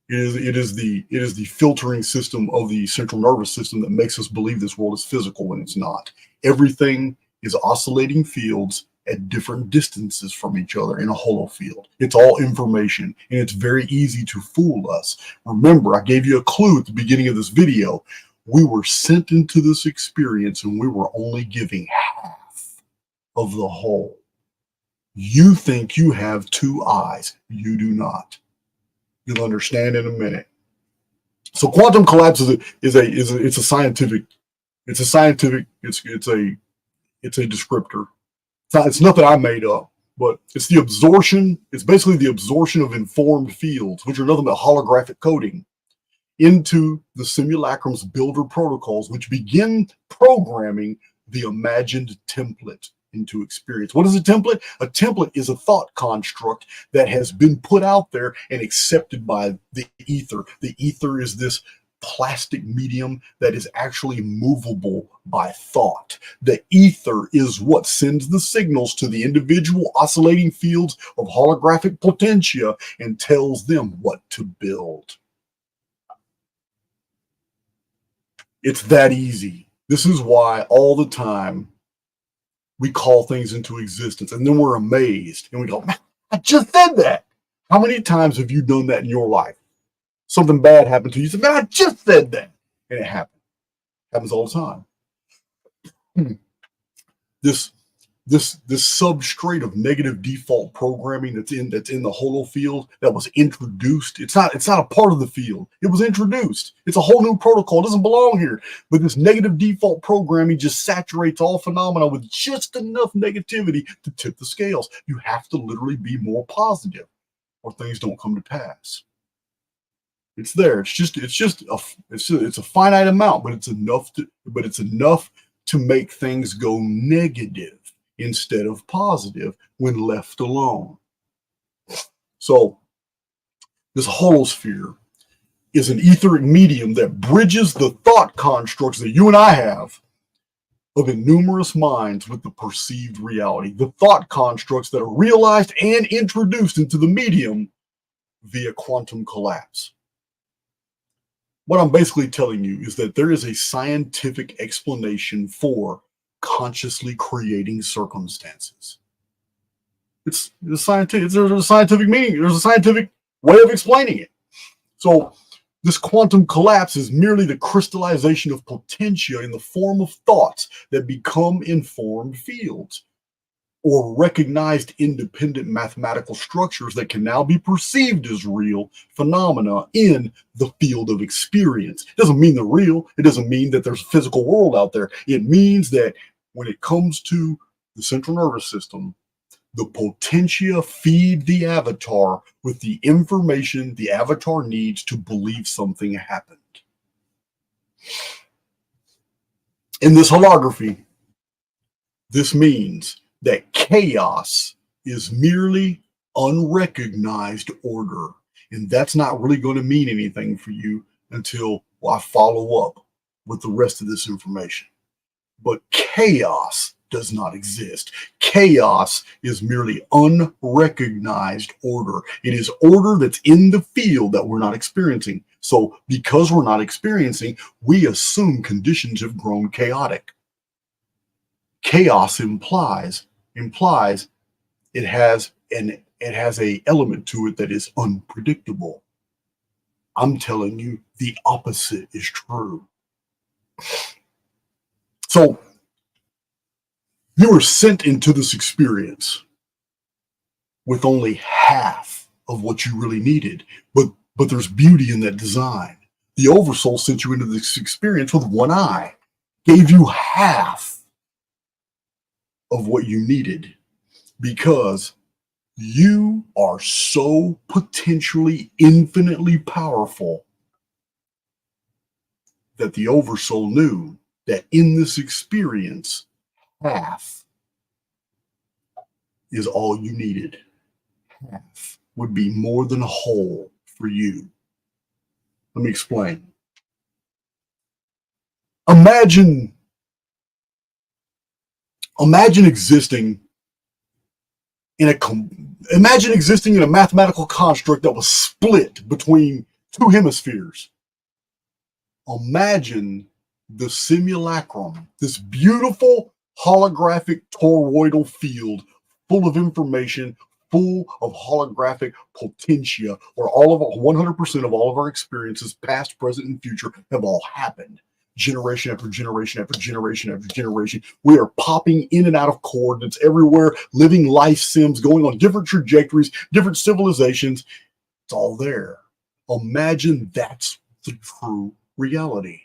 It is the filtering system of the central nervous system that makes us believe this world is physical when it's not. Everything is oscillating fields at different distances from each other in a hollow field. It's all information, and it's very easy to fool us. Remember, I gave you a clue at the beginning of this video. We were sent into this experience, and we were only giving half of the whole. You think you have 2 eyes. You do not. You'll understand in a minute. So quantum collapse it's a scientific descriptor. It's nothing I made up, but it's basically the absorption of informed fields, which are nothing but holographic coding, into the simulacrum's builder protocols, which begin programming the imagined template into experience. What is a template? A template is a thought construct that has been put out there and accepted by the ether. The ether is this plastic medium that is actually movable by thought. The ether is what sends the signals to the individual oscillating fields of holographic potentia and tells them what to build. It's that easy. This is why all the time we call things into existence and then we're amazed and we go, man, I just said that. How many times have you done that in your life? Something bad happened to you. You said, man, I just said that. And it happened. Happens all the time. This substrate of negative default programming that's in the holo field that was introduced. It's not a part of the field. It was introduced. It's a whole new protocol. It doesn't belong here. But this negative default programming just saturates all phenomena with just enough negativity to tip the scales. You have to literally be more positive or things don't come to pass. It's there. It's a finite amount, but it's enough to make things go negative instead of positive when left alone. So this holosphere is an etheric medium that bridges the thought constructs that you and I have of innumerous minds with the perceived reality, the thought constructs that are realized and introduced into the medium via quantum collapse. What I'm basically telling you is that there is a scientific explanation for consciously creating circumstances. It's scientific. There's a scientific meaning. There's a scientific way of explaining it. So this quantum collapse is merely the crystallization of potentia in the form of thoughts that become informed fields or recognized independent mathematical structures that can now be perceived as real phenomena in the field of experience. It doesn't mean they're real. It doesn't mean that there's a physical world out there. It means that when it comes to the central nervous system, the potentia feed the avatar with the information the avatar needs to believe something happened. In this holography, this means that chaos is merely unrecognized order. And that's not really going to mean anything for you until I follow up with the rest of this information. But chaos does not exist. Chaos is merely unrecognized order. It is order that's in the field that we're not experiencing. So because we're not experiencing, we assume conditions have grown chaotic. Chaos implies it has a element to it that is unpredictable. I'm telling you, the opposite is true. So you were sent into this experience with only half of what you really needed, but there's beauty in that design. The oversoul sent you into this experience with one eye, gave you half of what you needed, because you are so potentially infinitely powerful that the oversoul knew that in this experience, half is all you needed. Half would be more than a whole for you. Let me explain. Imagine existing in a mathematical construct that was split between two hemispheres. Imagine the simulacrum, this beautiful holographic toroidal field full of information, full of holographic potentia, where 100% of all of our experiences, past, present, and future, have all happened. Generation after generation after generation after generation. We are popping in and out of coordinates everywhere, living life sims, going on different trajectories, different civilizations. It's all there. Imagine that's the true reality.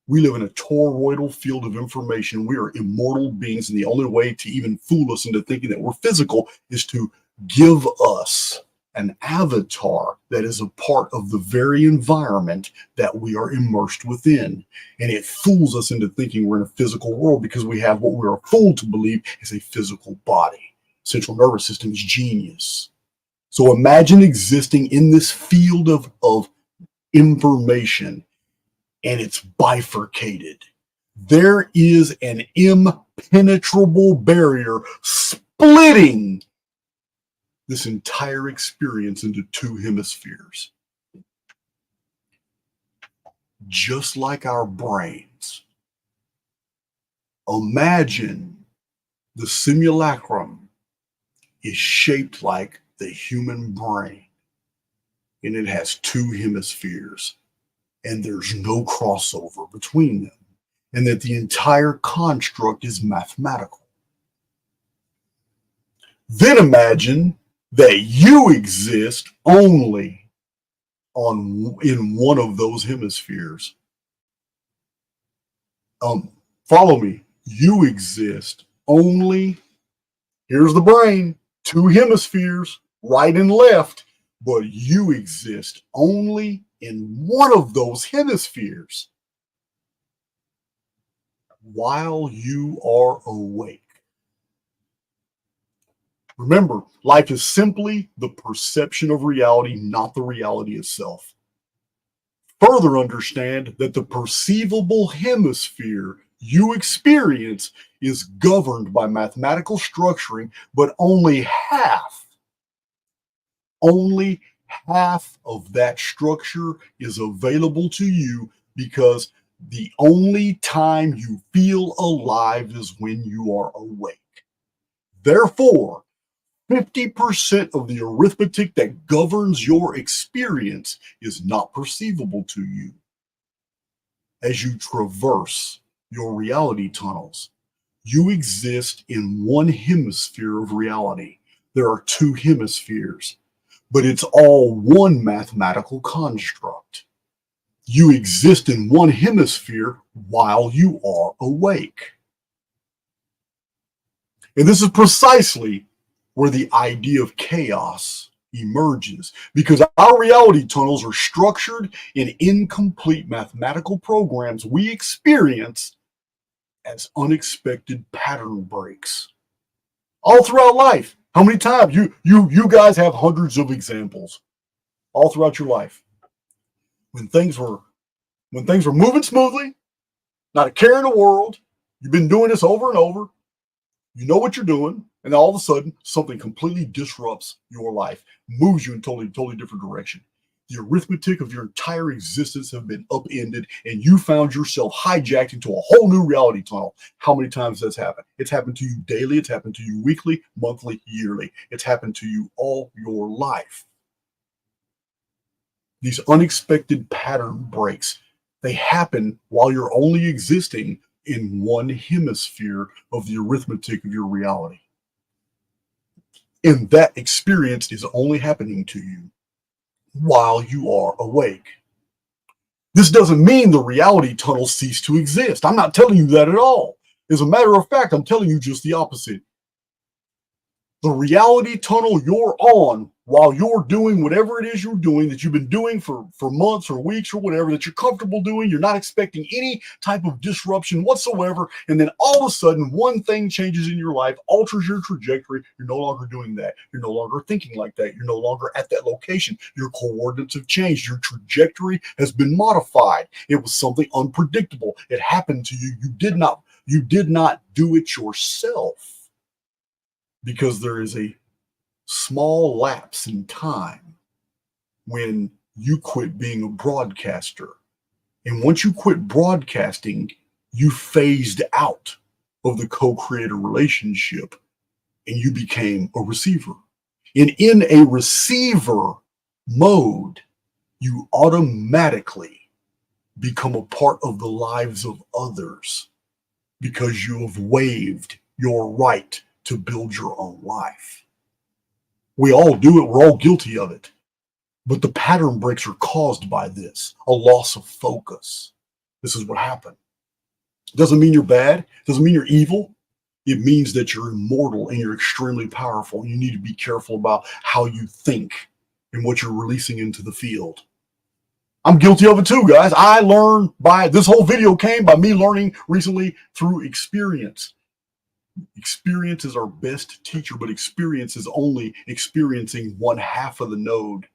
We live in a toroidal field of information. We are immortal beings, and the only way to even fool us into thinking that we're physical is to give us an avatar that is a part of the very environment that we are immersed within. And it fools us into thinking we're in a physical world because we have what we are fooled to believe is a physical body. Central nervous system is genius. So imagine existing in this field of information. and it's bifurcated. There is an impenetrable barrier splitting this entire experience into two hemispheres. Just like our brains. Imagine the simulacrum is shaped like the human brain, and it has two hemispheres, and there's no crossover between them, and that the entire construct is mathematical. Then imagine that you exist only in one of those hemispheres. Follow me. You exist only, here's the brain, two hemispheres, right and left, but you exist only in one of those hemispheres while you are awake. Remember, life is simply the perception of reality, not the reality itself. Further understand that the perceivable hemisphere you experience is governed by mathematical structuring, but only half of that structure is available to you, because the only time you feel alive is when you are awake. Therefore, 50% of the arithmetic that governs your experience is not perceivable to you. As you traverse your reality tunnels, you exist in one hemisphere of reality. There are two hemispheres, but it's all one mathematical construct. You exist in one hemisphere while you are awake. And this is precisely where the idea of chaos emerges, because our reality tunnels are structured in incomplete mathematical programs we experience as unexpected pattern breaks. All throughout life, how many times you guys have hundreds of examples all throughout your life when things were moving smoothly, not a care in the world, you've been doing this over and over, you know what you're doing, and all of a sudden, something completely disrupts your life, moves you in a totally different direction. The arithmetic of your entire existence have been upended, and you found yourself hijacked into a whole new reality tunnel. How many times has that happened? It's happened to you daily. It's happened to you weekly, monthly, yearly. It's happened to you all your life. These unexpected pattern breaks, they happen while you're only existing in one hemisphere of the arithmetic of your reality. And that experience is only happening to you while you are awake. This doesn't mean the reality tunnel cease to exist. I'm not telling you that at all. As a matter of fact, I'm telling you just the opposite. The reality tunnel you're on while you're doing whatever it is you're doing that you've been doing for months or weeks or whatever, that you're comfortable doing, you're not expecting any type of disruption whatsoever, and then all of a sudden one thing changes in your life, alters your trajectory. You're no longer doing that. You're no longer thinking like that. You're no longer at that location. Your coordinates have changed. Your trajectory has been modified. It was something unpredictable. It happened to you. You did not do it yourself, because there is a small lapse in time when you quit being a broadcaster. And once you quit broadcasting, you phased out of the co-creator relationship and you became a receiver. And in a receiver mode, you automatically become a part of the lives of others, because you have waived your right to build your own life. We all do it. We're all guilty of it. But the pattern breaks are caused by this, a loss of focus. This is what happened. It doesn't mean you're bad. It doesn't mean you're evil. It means that you're immortal and you're extremely powerful. You need to be careful about how you think and what you're releasing into the field. I'm guilty of it too, guys. I learned this whole video came by me learning recently through experience. Experience is our best teacher, but experience is only experiencing one half of the node.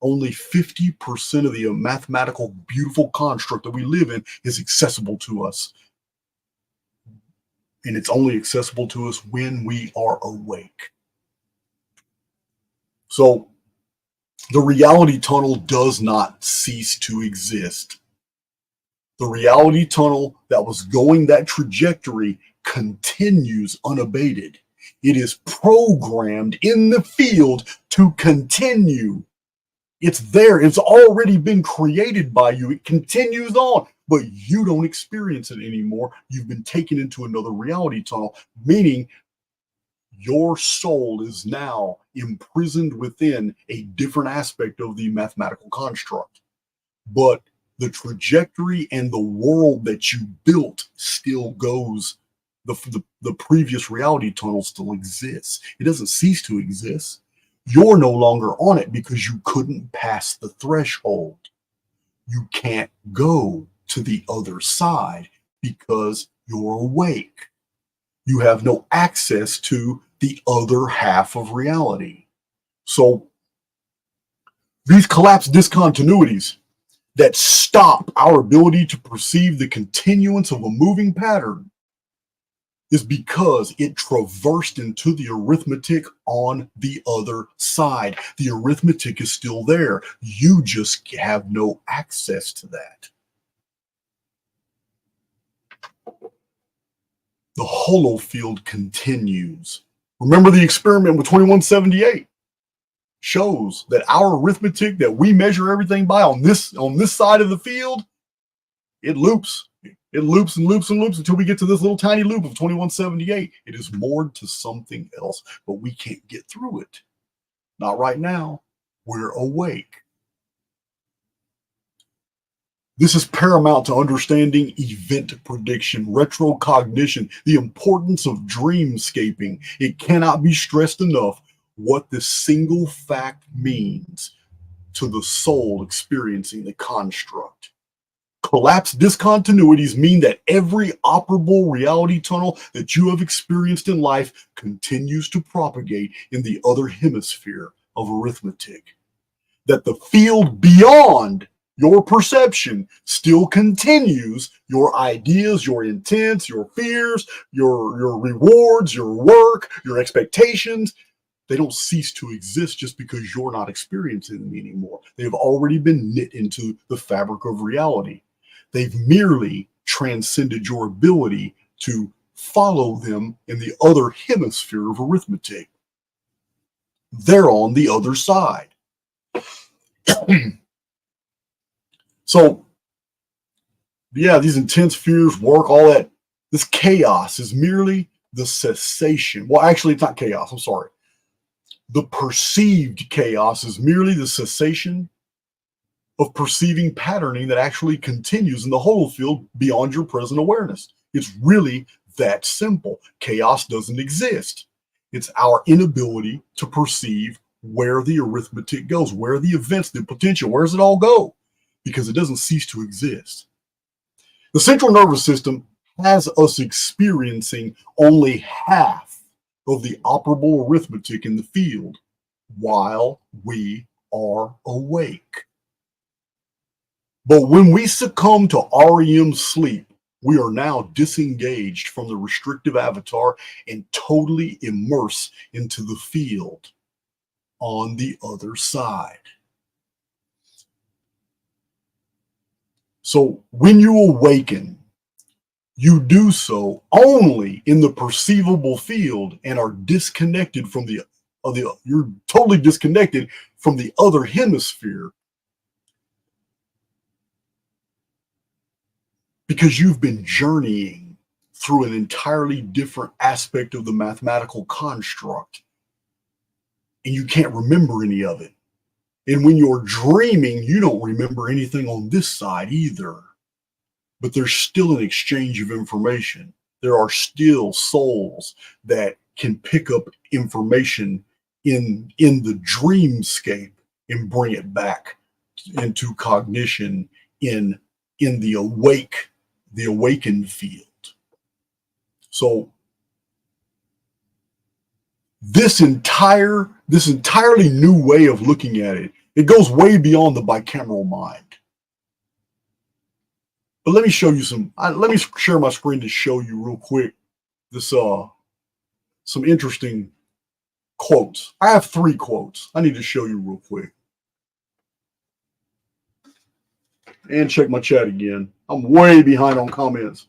only 50% of the mathematical, beautiful construct that we live in is accessible to us. And it's only accessible to us when we are awake. So the reality tunnel does not cease to exist. The reality tunnel that was going that trajectory continues unabated. It is programmed in the field to continue. It's there. It's already been created by you. It continues on, but you don't experience it anymore. You've been taken into another reality tunnel, meaning your soul is now imprisoned within a different aspect of the mathematical construct. But the trajectory and the world that you built still goes. The previous reality tunnel still exists. It doesn't cease to exist. You're no longer on it because you couldn't pass the threshold. You can't go to the other side because you're awake. You have no access to the other half of reality. So these collapsed discontinuities that stop our ability to perceive the continuance of a moving pattern is because it traversed into the arithmetic on the other side. The arithmetic is still there. You just have no access to that. The hollow field continues. Remember the experiment with 2178 shows that our arithmetic that we measure everything by on this side of the field, it loops. It loops and loops and loops until we get to this little tiny loop of 2178. It is moored to something else, but we can't get through it. Not right now. We're awake. This is paramount to understanding event prediction, retrocognition, the importance of dreamscaping. It cannot be stressed enough what this single fact means to the soul experiencing the construct. Collapsed discontinuities mean that every operable reality tunnel that you have experienced in life continues to propagate in the other hemisphere of arithmetic. That the field beyond your perception still continues your ideas, your intents, your fears, your rewards, your work, your expectations. They don't cease to exist just because you're not experiencing them anymore. They've already been knit into the fabric of reality. They've merely transcended your ability to follow them in the other hemisphere of arithmetic. They're on the other side. So, yeah, these intense fears, work, all that, this chaos is merely the cessation. Well, actually, it's not chaos. I'm sorry. The perceived chaos is merely the cessation of perceiving patterning that actually continues in the hollow field beyond your present awareness. It's really that simple. Chaos doesn't exist. It's our inability to perceive where the arithmetic goes, where the events, the potential, where does it all go? Because it doesn't cease to exist. The central nervous system has us experiencing only half of the operable arithmetic in the field while we are awake. But when we succumb to REM sleep, we are now disengaged from the restrictive avatar and totally immerse into the field on the other side. So when you awaken, you do so only in the perceivable field and are disconnected from you're totally disconnected from the other hemisphere because you've been journeying through an entirely different aspect of the mathematical construct and you can't remember any of it. And when you're dreaming, you don't remember anything on this side either. But there's still an exchange of information. There are still souls that can pick up information in the dreamscape and bring it back into cognition in the awakened field. So this entirely new way of looking at it It goes way beyond the bicameral mind. But let me show you let me share my screen to show you real quick this some interesting quotes. I have 3 quotes. I need to show you real quick. And check my chat again. I'm way behind on comments.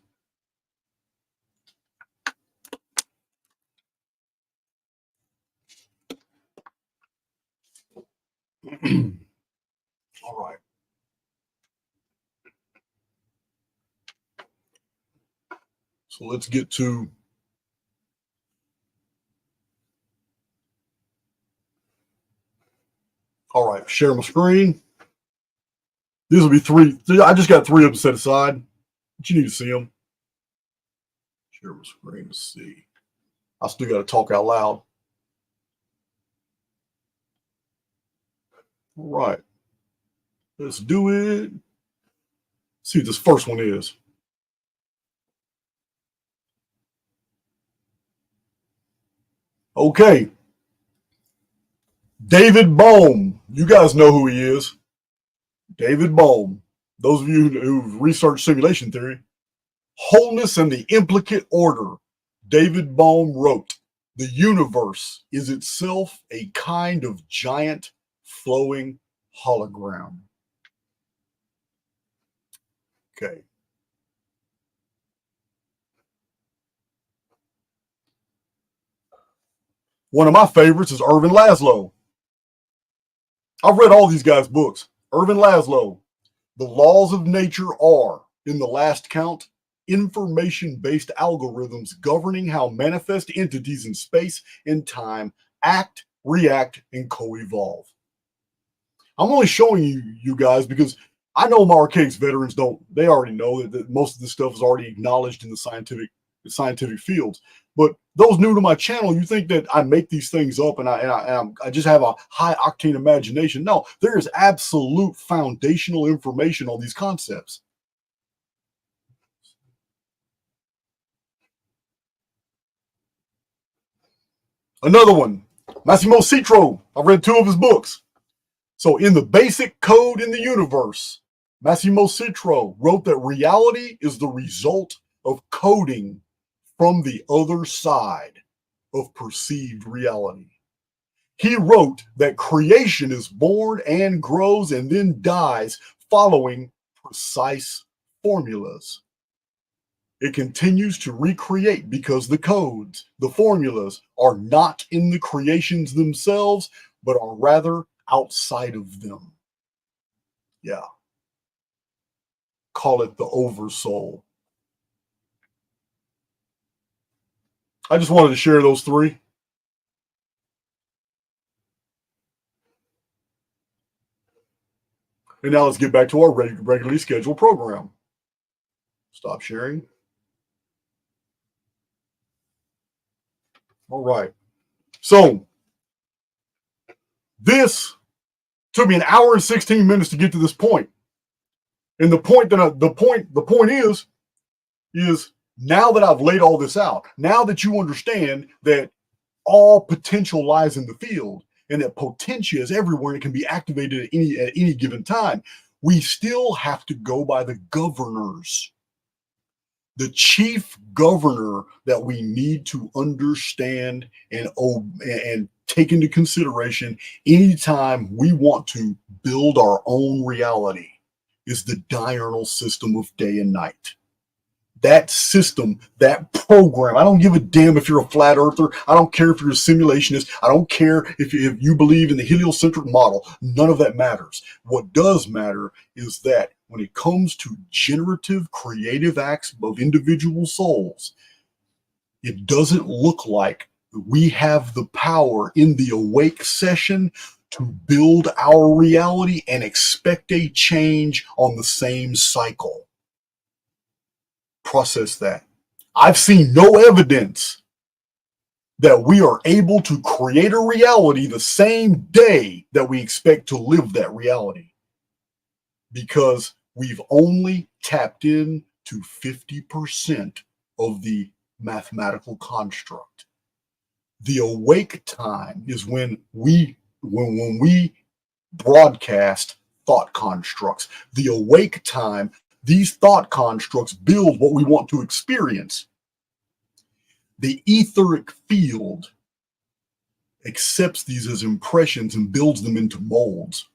All right. So let's get to all right, share my screen. These will be 3. I just got 3 of them set aside, but you need to see them. Share my screen to see. I still got to talk out loud. All right. Let's do it. See what this first one is. Okay. David Bohm. You guys know who he is. David Bohm. Those of you who've researched simulation theory. Wholeness and the Implicate Order. David Bohm wrote, "The universe is itself a kind of giant flowing hologram." Okay. One of my favorites is Irvin Laszlo. I've read all these guys' books. Irvin Laszlo. The laws of nature are, in the last count, information-based algorithms governing how manifest entities in space and time act, react, and co-evolve. I'm only showing you guys because I know my Archaix veterans they already know that most of this stuff is already acknowledged in the scientific fields. But those new to my channel, you think that I make these things up and I just have a high octane imagination. No, there is absolute foundational information on these concepts. Another one, Massimo Citro. I've read 2 of his books. So in The Basic Code in the Universe, Massimo Citro wrote that reality is the result of coding from the other side of perceived reality. He wrote that creation is born and grows and then dies following precise formulas. It continues to recreate because the codes, the formulas, are not in the creations themselves, but are rather outside of them. Yeah. Call it the oversoul. I just wanted to share those 3. And now let's get back to our regularly scheduled program. Stop sharing. All right. So this took me 1 hour and 16 minutes to get to this point. And the point is now that I've laid all this out, now that you understand that all potential lies in the field and that Potentia is everywhere and it can be activated at any given time, we still have to go by the governors. The chief governor that we need to understand and take into consideration anytime we want to build our own reality is the diurnal system of day and night. That system, that program, I don't give a damn if you're a flat earther. I don't care if you're a simulationist. I don't care if you believe in the heliocentric model. None of that matters. What does matter is that when it comes to generative, creative acts of individual souls, it doesn't look like we have the power in the awake session to build our reality and expect a change on the same cycle. Process that. I've seen no evidence that we are able to create a reality the same day that we expect to live that reality, because we've only tapped in to 50% of the mathematical construct. The awake time is when we broadcast thought constructs. The awake time, these thought constructs build what we want to experience. The etheric field accepts these as impressions and builds them into molds.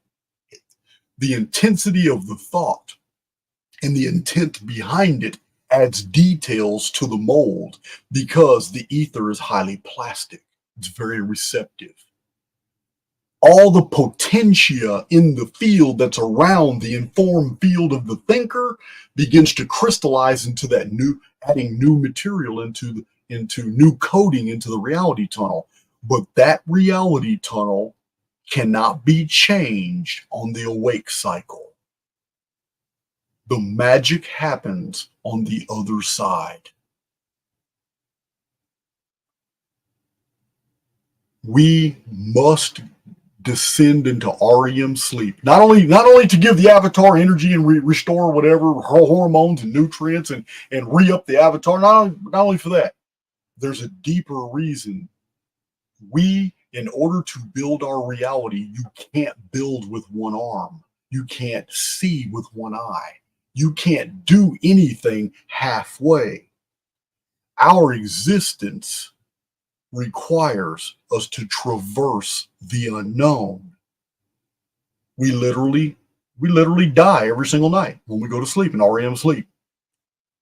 The intensity of the thought and the intent behind it adds details to the mold because the ether is highly plastic. It's very receptive. All the potentia in the field that's around the informed field of the thinker begins to crystallize into that new, adding new material into new coding into the reality tunnel. But that reality tunnel cannot be changed on the awake cycle. The magic happens on the other side. We must descend into REM sleep. Not only to give the avatar energy and restore whatever hormones and nutrients and re-up the avatar, not only for that. There's a deeper reason. In order to build our reality, you can't build with one arm. You can't see with one eye. You can't do anything halfway. Our existence requires us to traverse the unknown. We literally die every single night when we go to sleep in REM sleep.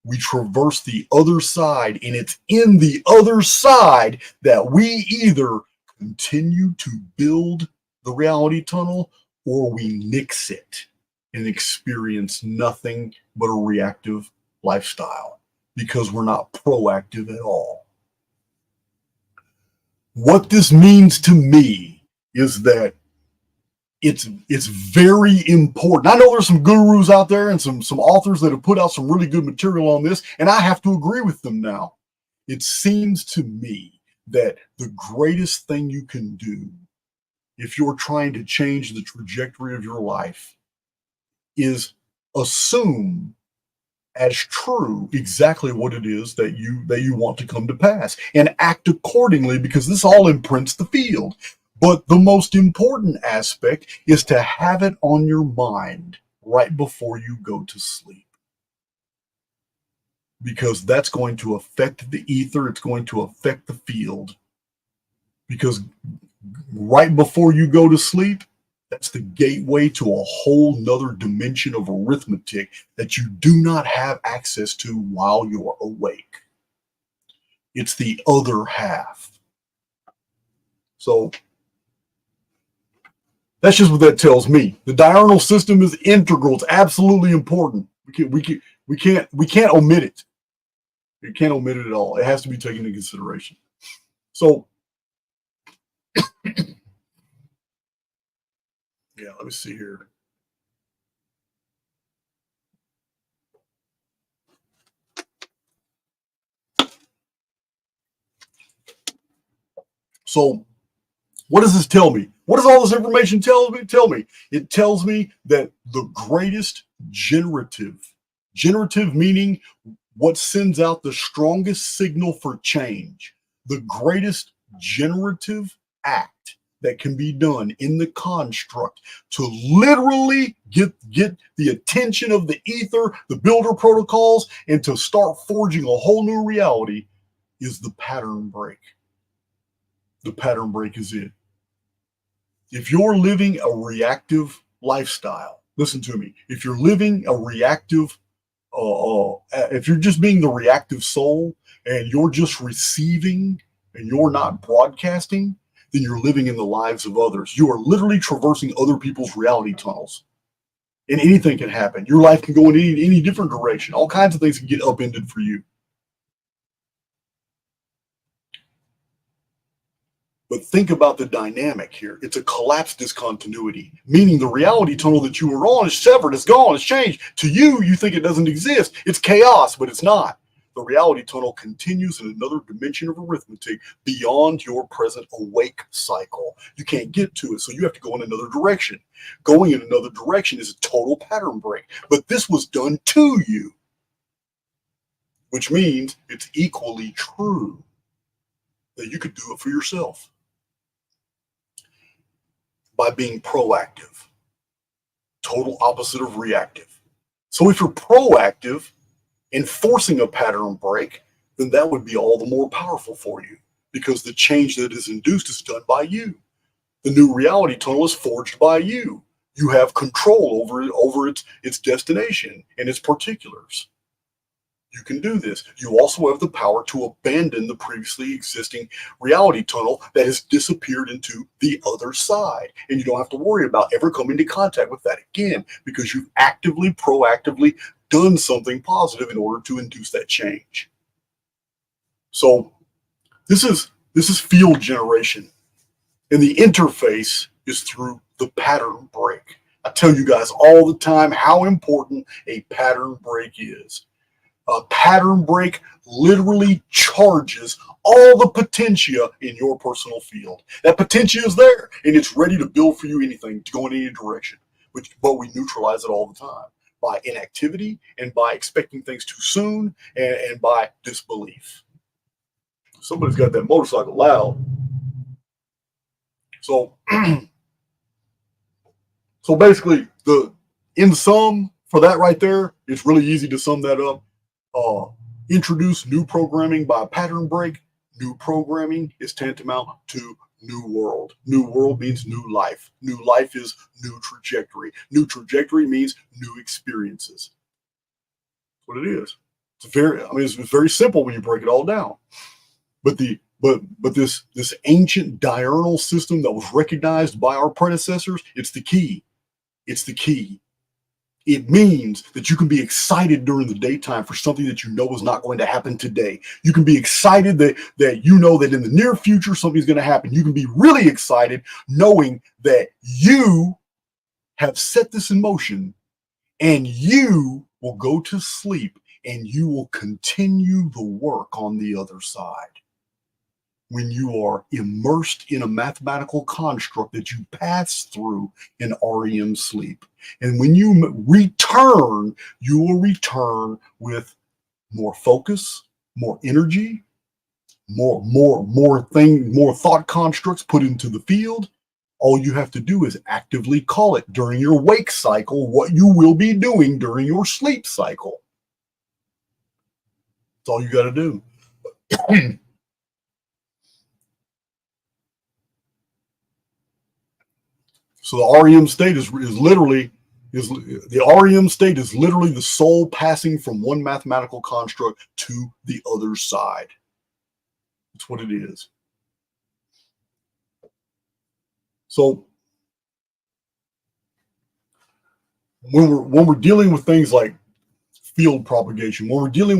We traverse the other side, and it's in the other side that we either continue to build the reality tunnel or we nix it and experience nothing but a reactive lifestyle because we're not proactive at all. What this means to me is that it's very important. I know there's some gurus out there and some authors that have put out some really good material on this, and I have to agree with them now. It seems to me that the greatest thing you can do if you're trying to change the trajectory of your life is assume as true exactly what it is that you want to come to pass and act accordingly, because this all imprints the field. But the most important aspect is to have it on your mind right before you go to sleep, because that's going to affect the ether. It's going to affect the field, because right before you go to sleep, that's the gateway to a whole nother dimension of arithmetic that you do not have access to while you're awake. It's the other half. So that's just what that tells me. The diurnal system is integral. It's absolutely important. We can't omit it. You can't omit it at all. It has to be taken into consideration. So yeah, let me see here. So what does this tell me? What does all this information tell me? It tells me that the greatest generative meaning what sends out the strongest signal for change, the greatest generative act that can be done in the construct to literally get the attention of the ether, the builder protocols, and to start forging a whole new reality is the pattern break. The pattern break is it. If you're living a reactive lifestyle, listen to me. If you're living a reactive, if you're just being the reactive soul and you're just receiving and you're not broadcasting, then you're living in the lives of others. You are literally traversing other people's reality tunnels. And anything can happen. Your life can go in any different direction. All kinds of things can get upended for you. But think about the dynamic here. It's a collapsed discontinuity, meaning the reality tunnel that you were on is severed, it's gone, it's changed. To you, you think it doesn't exist. It's chaos, but it's not. The reality tunnel continues in another dimension of arithmetic beyond your present awake cycle. You can't get to it, so you have to go in another direction. Going in another direction is a total pattern break, but this was done to you, which means it's equally true that you could do it for yourself. by being proactive. Total opposite of reactive. So if you're proactive, enforcing a pattern break, then that would be all the more powerful for you, because the change that is induced is done by you. The new reality tunnel is forged by you. You have control over its destination and its particulars. You can do this. You also have the power to abandon the previously existing reality tunnel that has disappeared into the other side. And you don't have to worry about ever coming into contact with that again, because you've actively, proactively done something positive in order to induce that change. So this is field generation. And the interface is through the pattern break. I tell you guys all the time how important a pattern break is. A pattern break literally charges all the potentia in your personal field. That potentia is there, and it's ready to build for you anything, to go in any direction. But we neutralize it all the time by inactivity and by expecting things too soon and by disbelief. Somebody's got that motorcycle loud. So, so basically, in sum, for that right there, it's really easy to sum that up. Introduce new programming by pattern break. New programming is tantamount to new world. New world means new life. New life is new trajectory. New trajectory means new experiences. That's what it is. It's very simple when you break it all down. But this ancient diurnal system that was recognized by our predecessors, it's the key. It's the key. It means that you can be excited during the daytime for something that you know is not going to happen today. You can be excited that you know that in the near future something's going to happen. You can be really excited knowing that you have set this in motion, and you will go to sleep and you will continue the work on the other side. When you are immersed in a mathematical construct that you pass through in REM sleep. And when you return, you will return with more focus, more energy, more thought constructs put into the field. All you have to do is actively call it during your wake cycle what you will be doing during your sleep cycle. That's all you got to do. So the REM state is literally the soul passing from one mathematical construct to the other side. That's what it is. So when we're dealing with things like field propagation, when we're dealing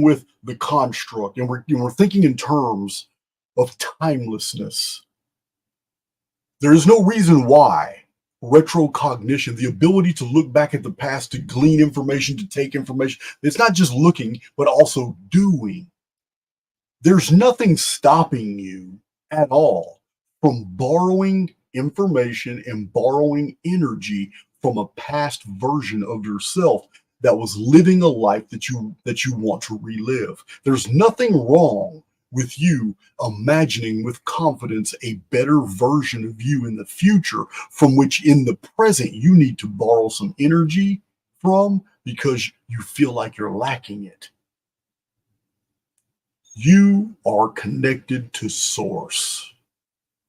with the construct, and we're thinking in terms of timelessness, there is no reason why retrocognition, the ability to look back at the past, to glean information, to take information, it's not just looking, but also doing. There's nothing stopping you at all from borrowing information and borrowing energy from a past version of yourself that was living a life that you want to relive. There's nothing wrong with you imagining with confidence a better version of you in the future, from which in the present you need to borrow some energy from because you feel like you're lacking it. You are connected to source.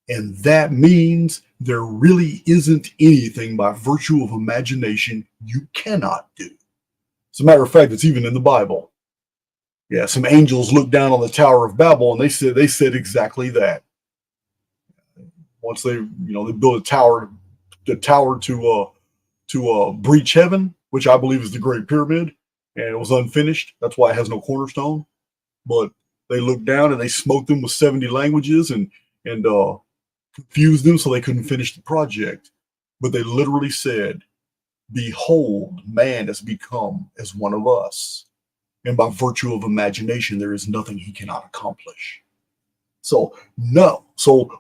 And that means there really isn't anything by virtue of imagination you cannot do. As a matter of fact, it's even in the Bible. Yeah, some angels looked down on the Tower of Babel and they said exactly that. Once they built a tower to breach heaven, which I believe is the Great Pyramid, and it was unfinished. That's why it has no cornerstone. But they looked down and they smote them with 70 languages and confused them so they couldn't finish the project. But they literally said, "Behold, man has become as one of us. And by virtue of imagination, there is nothing he cannot accomplish." So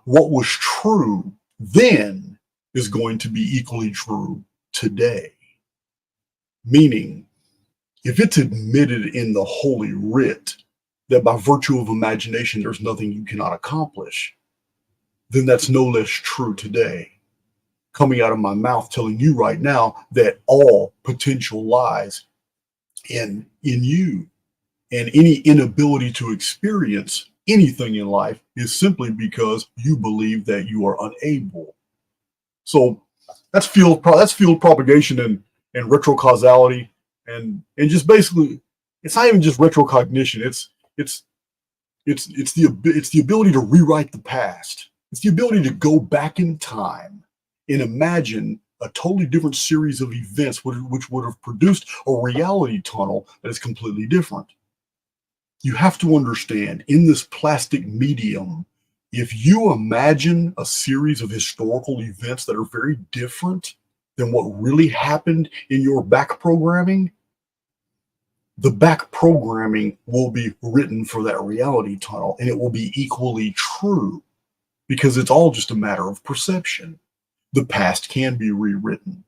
what was true then is going to be equally true today. Meaning, if it's admitted in the Holy Writ that by virtue of imagination, there's nothing you cannot accomplish, then that's no less true today. Coming out of my mouth telling you right now that all potential lies in you, and any inability to experience anything in life is simply because you believe that you are unable. So that's field propagation and retrocausality, and just basically, it's not even just retrocognition. It's the ability to rewrite the past. It's the ability to go back in time and imagine a totally different series of events which would have produced a reality tunnel that is completely different. You have to understand, in this plastic medium, if you imagine a series of historical events that are very different than what really happened in your back programming, the back programming will be written for that reality tunnel, and it will be equally true because it's all just a matter of perception. The past can be rewritten.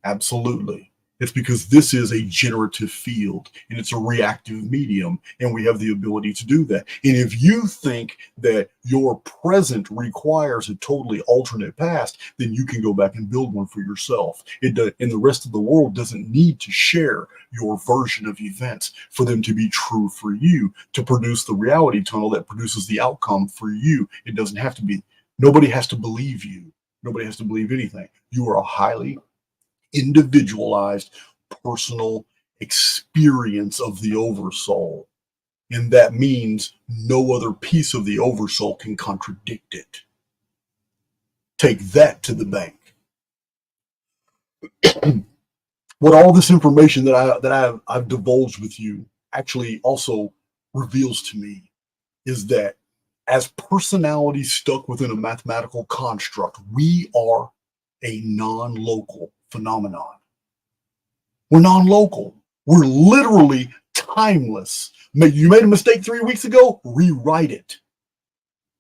Absolutely. It's because this is a generative field and it's a reactive medium, and we have the ability to do that. And if you think that your present requires a totally alternate past, then you can go back and build one for yourself. And the rest of the world doesn't need to share your version of events for them to be true for you, to produce the reality tunnel that produces the outcome for you. It doesn't have to be. Nobody has to believe you. Nobody has to believe anything. You are a highly individualized personal experience of the oversoul, and that means no other piece of the oversoul can contradict it. Take that to the bank. What all this information that I've divulged with you actually also reveals to me is that as personalities stuck within a mathematical construct, we are a non-local phenomenon. We're non-local. We're literally timeless. You made a mistake 3 weeks ago, rewrite it.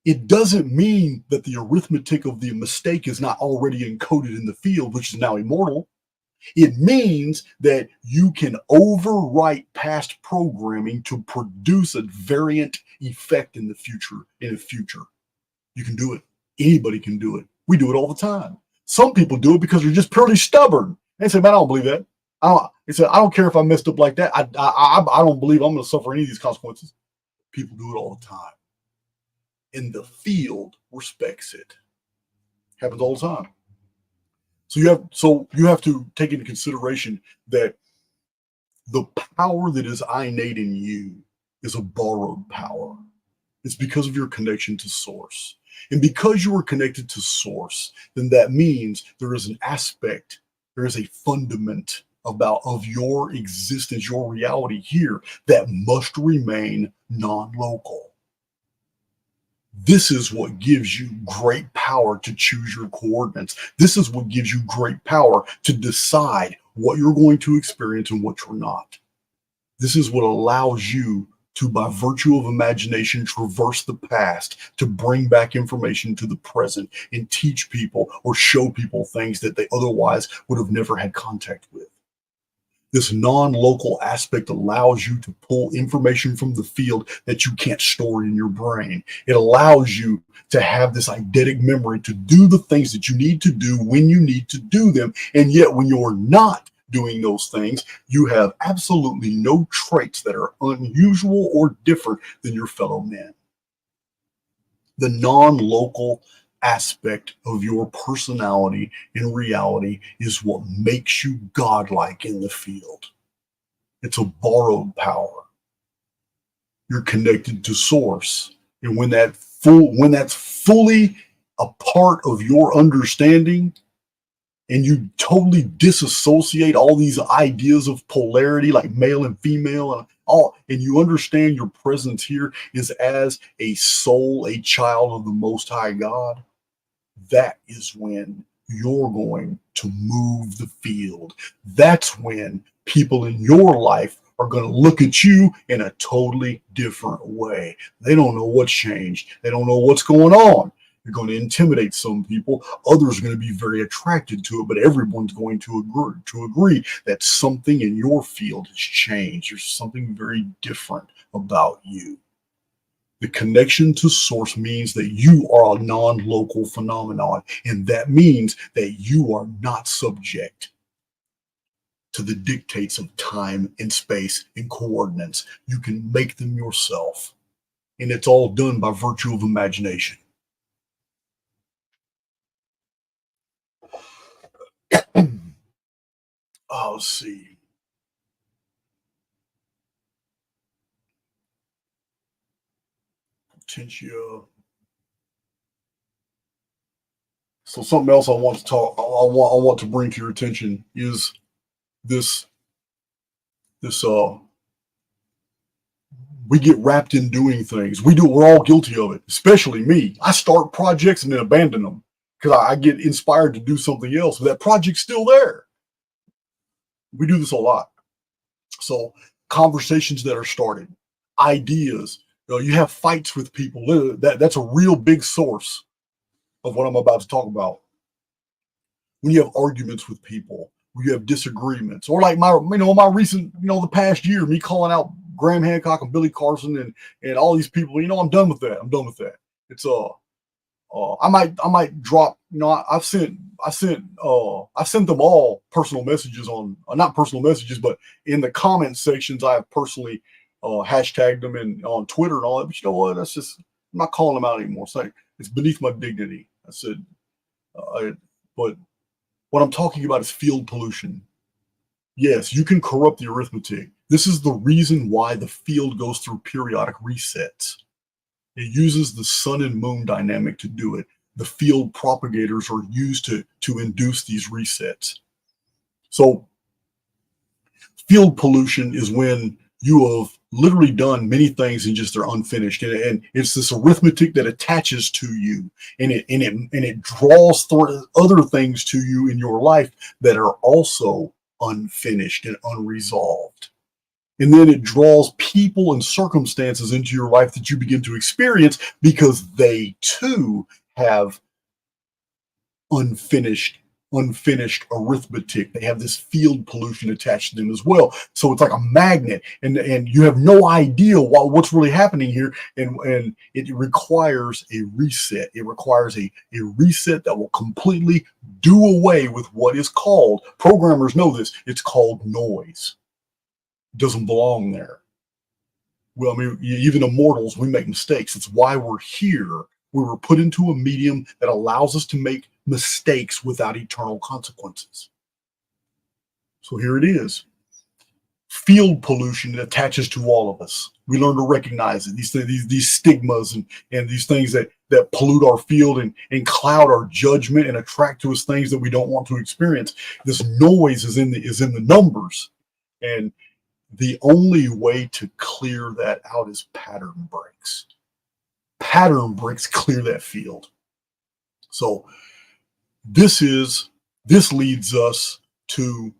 It doesn't mean that the arithmetic of the mistake is not already encoded in the field, which is now immortal. It means that you can overwrite past programming to produce a variant effect in the future. You can do it. Anybody can do it. We do it all the time. Some people do it because they're just purely stubborn. They say, man, I don't believe that. I don't care if I messed up like that. I don't believe I'm going to suffer any of these consequences. People do it all the time. And the field respects it. Happens all the time. So you have to take into consideration that the power that is innate in you is a borrowed power. It's because of your connection to source. And because you are connected to source, then that means there is an aspect, there is a fundament of your existence, your reality here that must remain non-local. This is what gives you great power to choose your coordinates. This is what gives you great power to decide what you're going to experience and what you're not. This is what allows you to, by virtue of imagination, traverse the past to bring back information to the present and teach people or show people things that they otherwise would have never had contact with. This non-local aspect allows you to pull information from the field that you can't store in your brain. It allows you to have this eidetic memory to do the things that you need to do when you need to do them. And yet when you're not doing those things, you have absolutely no traits that are unusual or different than your fellow men. The non-local aspect of your personality in reality is what makes you godlike in the field. It's a borrowed power. You're connected to source. And when that's fully a part of your understanding, and you totally disassociate all these ideas of polarity, like male and female, and you understand your presence here is as a soul, a child of the Most High God, that is when you're going to move the field. That's when people in your life are going to look at you in a totally different way. They don't know what's changed. They don't know what's going on. You're going to intimidate some people. Others are going to be very attracted to it, but everyone's going to agree that something in your field has changed. There's something very different about you. The connection to source means that you are a non-local phenomenon, and that means that you are not subject to the dictates of time and space and coordinates. You can make them yourself, and it's all done by virtue of imagination. Let's see. Potentia. So something else I want to bring to your attention is this we get wrapped in doing things. We're all guilty of it, especially me. I start projects and then abandon them because I get inspired to do something else, but that project's still there. We do this a lot. So conversations that are started, ideas, you have fights with people. That's a real big source of what I'm about to talk about. When you have arguments with people, when you have disagreements, or like my recent, the past year, me calling out Graham Hancock and Billy Carson and all these people, I'm done with that. I'm done with that. It's I might drop, I've sent them all personal messages on, not personal messages, but in the comment sections, I have personally hashtagged them on Twitter and all that. But you know what? That's just, I'm not calling them out anymore. It's beneath my dignity. I said, but what I'm talking about is field pollution. Yes, you can corrupt the arithmetic. This is the reason why the field goes through periodic resets. It uses the sun and moon dynamic to do it. The field propagators are used to induce these resets. So field pollution is when you have literally done many things and just they're unfinished. And it's this arithmetic that attaches to you and it draws other things to you in your life that are also unfinished and unresolved. And then it draws people and circumstances into your life that you begin to experience because they too have unfinished arithmetic. They have this field pollution attached to them as well. So it's like a magnet, and you have no idea what's really happening here. And it requires a reset. It requires a reset that will completely do away with what is called, programmers know this, it's called noise. Doesn't belong there. Well, I mean, even immortals, we make mistakes. It's why we're here. We were put into a medium that allows us to make mistakes without eternal consequences. So here it is. Field pollution attaches to all of us. We learn to recognize it. These stigmas and these things that pollute our field and cloud our judgment and attract to us things that we don't want to experience. This noise is in the numbers. And the only way to clear that out is pattern breaks. Pattern breaks clear that field. So this leads us to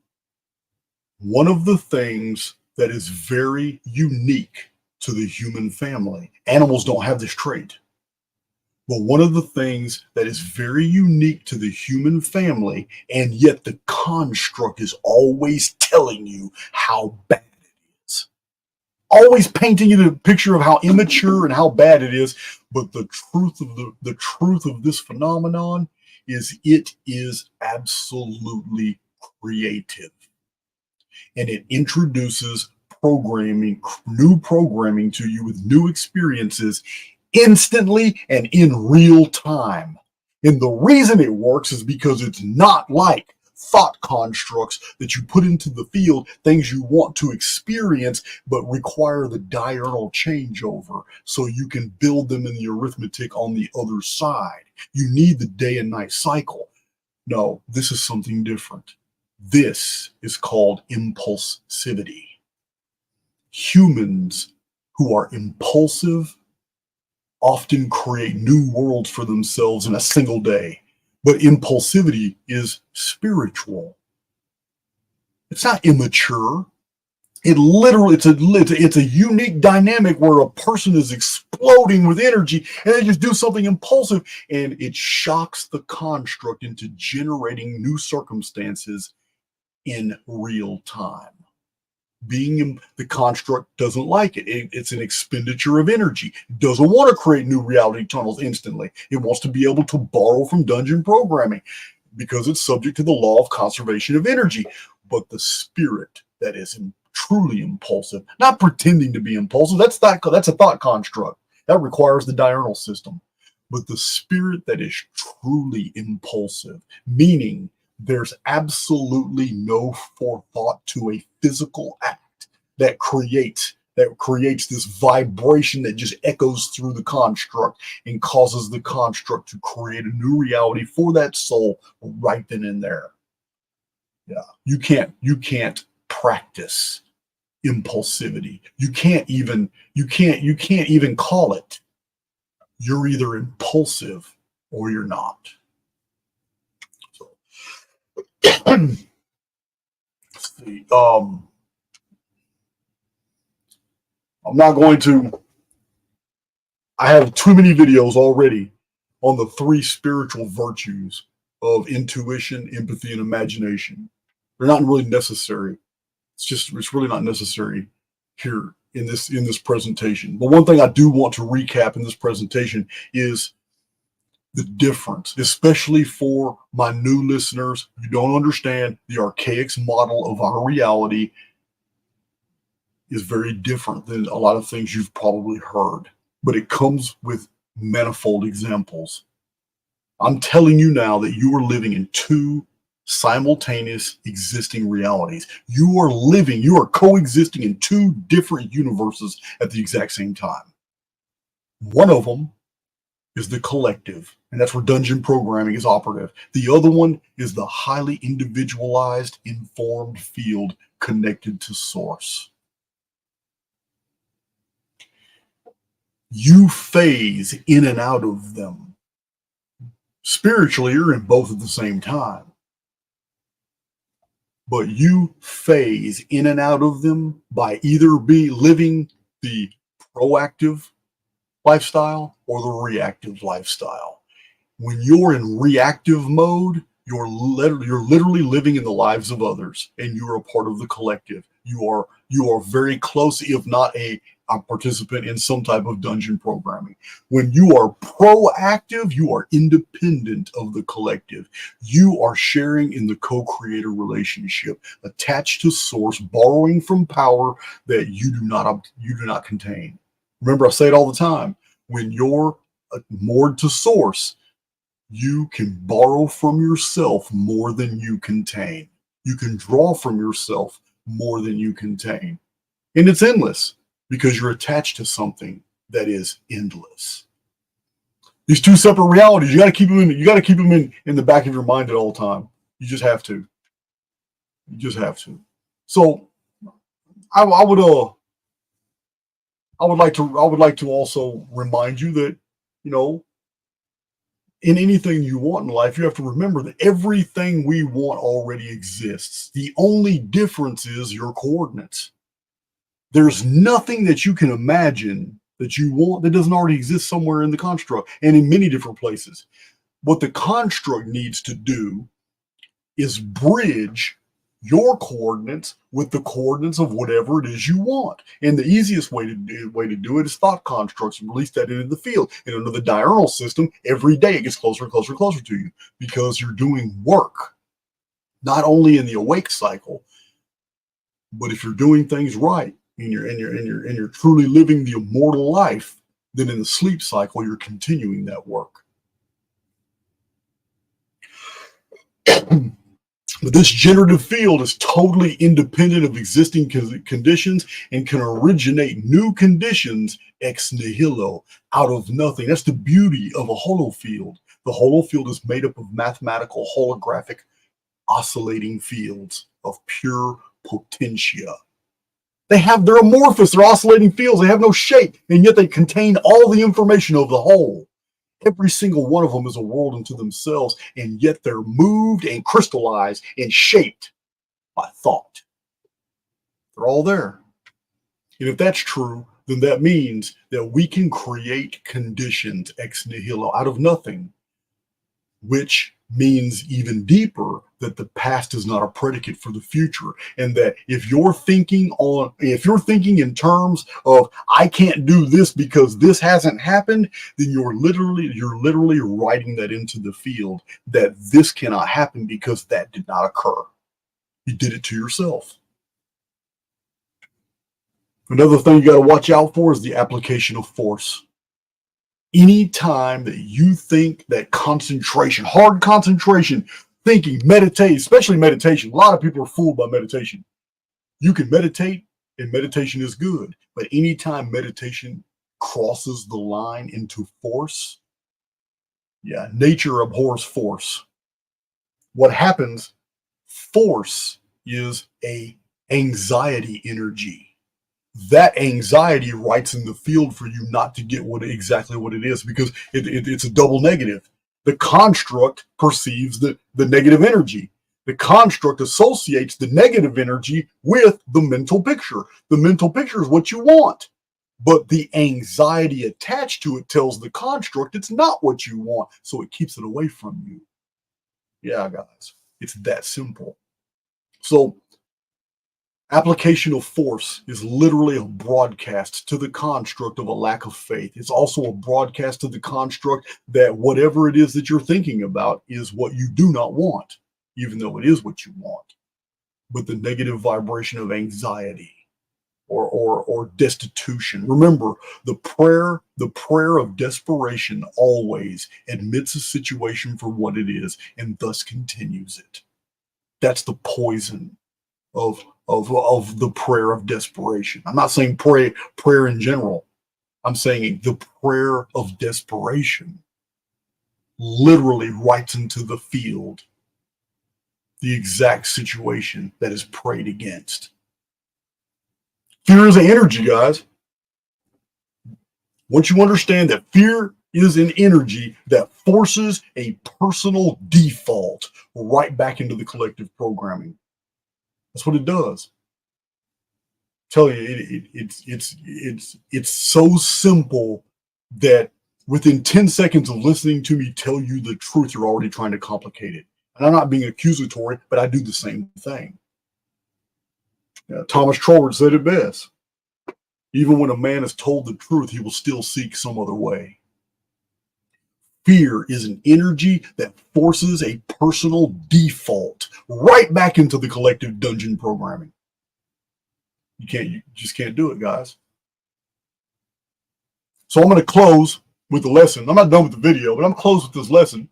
one of the things that is very unique to the human family. Animals don't have this trait. But one of the things that is very unique to the human family, and yet the construct is always telling you how bad always painting you the picture of how immature and how bad it is. But the truth of this phenomenon is it is absolutely creative. And it introduces new programming to you with new experiences instantly and in real time. And the reason it works is because it's not like thought constructs that you put into the field, things you want to experience, but require the diurnal changeover so you can build them in the arithmetic on the other side. You need the day and night cycle. No, this is something different. This is called impulsivity. Humans who are impulsive often create new worlds for themselves in a single day. But impulsivity is spiritual. It's not immature. It's a unique dynamic where a person is exploding with energy and they just do something impulsive and it shocks the construct into generating new circumstances in real time. The construct doesn't like it. It's an expenditure of energy. It doesn't want to create new reality tunnels instantly. It wants to be able to borrow from dungeon programming because it's subject to the law of conservation of energy. But the spirit that is truly impulsive, not pretending to be impulsive, that's a thought construct. That requires the diurnal system. But the spirit that is truly impulsive, meaning there's absolutely no forethought to a physical act that creates this vibration that just echoes through the construct and causes the construct to create a new reality for that soul right then and there. Yeah, you can't practice impulsivity. You can't even call it. You're either impulsive or you're not. So, let's see. I'm not going to. I have too many videos already on the 3 spiritual virtues of intuition, empathy, and imagination. They're not really necessary. It's really not necessary here in this presentation. But one thing I do want to recap in this presentation is the difference, especially for my new listeners who don't understand the Archaix model of our reality is very different than a lot of things you've probably heard, but it comes with manifold examples. I'm telling you now that you are living in 2 simultaneous existing realities. You are coexisting in 2 different universes at the exact same time. One of them is the collective, and that's where dungeon programming is operative. The other one is the highly individualized, informed field connected to source. You phase in and out of them. Spiritually, you're in both at the same time. But you phase in and out of them by either be living the proactive lifestyle or the reactive lifestyle. When you're in reactive mode, you're literally living in the lives of others, and you're a part of the collective. You are very close, if not a participant in some type of dungeon programming. When you are proactive, you are independent of the collective. You are sharing in the co-creator relationship, attached to source, borrowing from power that you do not contain. Remember, I say it all the time. When you're moored to source, you can borrow from yourself more than you contain. You can draw from yourself more than you contain. And it's endless because you're attached to something that is endless. These 2 separate realities, you got to keep them in the back of your mind at all time. You just have to. So I would like to also remind you that, in anything you want in life, you have to remember that everything we want already exists. The only difference is your coordinates. There's nothing that you can imagine that you want that doesn't already exist somewhere in the construct and in many different places. What the construct needs to do is bridge your coordinates with the coordinates of whatever it is you want. And the easiest way to do it is thought constructs and release that into the field. And under the diurnal system, every day it gets closer and closer and closer to you because you're doing work, not only in the awake cycle, but if you're doing things right and you're truly living the immortal life, then in the sleep cycle, you're continuing that work. But this generative field is totally independent of existing conditions and can originate new conditions ex nihilo, out of nothing. That's the beauty of a holofield. The holofield is made up of mathematical holographic oscillating fields of pure potentia. They're amorphous, they're oscillating fields, they have no shape, and yet they contain all the information of the whole. Every single one of them is a world unto themselves, and yet they're moved and crystallized and shaped by thought. They're all there. And if that's true, then that means that we can create conditions ex nihilo, out of nothing, which means even deeper that the past is not a predicate for the future, and that if you're thinking in terms of I can't do this because this hasn't happened, then you're literally writing that into the field, that this cannot happen because that did not occur. You did it to yourself. Another thing you got to watch out for is the application of force. Anytime that you think that concentration, hard concentration, thinking, meditate, especially meditation. A lot of people are fooled by meditation. You can meditate, and meditation is good. But anytime meditation crosses the line into force, yeah, nature abhors force. What happens, force is a anxiety energy. That anxiety writes in the field for you not to get exactly what it is, because it's a double negative. The construct perceives the negative energy. The construct associates the negative energy with the mental picture. The mental picture is what you want, but the anxiety attached to it tells the construct it's not what you want, so it keeps it away from you. Yeah, guys, it's that simple. So application of force is literally a broadcast to the construct of a lack of faith. It's also a broadcast to the construct that whatever it is that you're thinking about is what you do not want, even though it is what you want. But the negative vibration of anxiety or destitution. Remember, the prayer of desperation always admits a situation for what it is and thus continues it. That's the poison of the prayer of desperation. I'm not saying prayer in general. I'm saying the prayer of desperation literally writes into the field the exact situation that is prayed against. Fear is an energy, guys. Once you understand that fear is an energy that forces a personal default right back into the collective programming. That's what it does. Tell you, it's so simple that within 10 seconds of listening to me tell you the truth, you're already trying to complicate it. And I'm not being accusatory, but I do the same thing. Thomas Troward said it best. Even when a man is told the truth, he will still seek some other way. Fear is an energy that forces a personal default right back into the collective dungeon programming. You just can't do it, guys. So I'm going to close with the lesson. I'm not done with the video, but I'm close with this lesson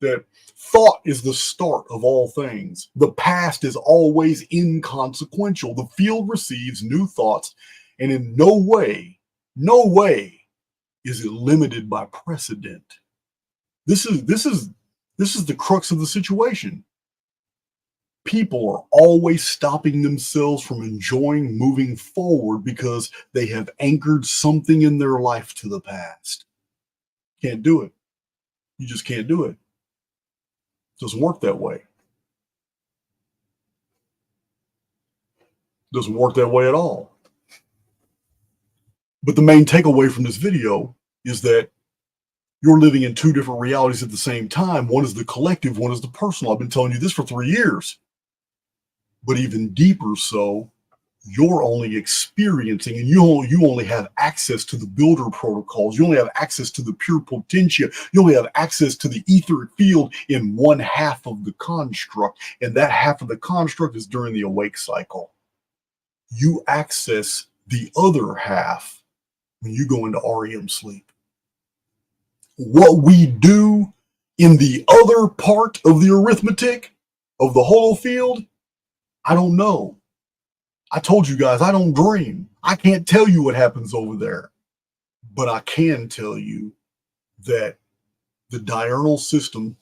that thought is the start of all things. The past is always inconsequential. The field receives new thoughts, and in no way is it limited by precedent. This is the crux of the situation. People are always stopping themselves from enjoying moving forward because they have anchored something in their life to the past. Can't do it. You just can't do it. It doesn't work that way. It doesn't work that way at all. But the main takeaway from this video is that you're living in two different realities at the same time. One is the collective, one is the personal. I've been telling you this for 3 years. But even deeper so, you're only experiencing, and you only have access to the builder protocols. You only have access to the pure potentia. You only have access to the etheric field in one half of the construct. And that half of the construct is during the awake cycle. You access the other half when you go into REM sleep. What we do in the other part of the arithmetic of the holo field, I don't know. I told you guys, I don't dream. I can't tell you what happens over there. But I can tell you that the diurnal system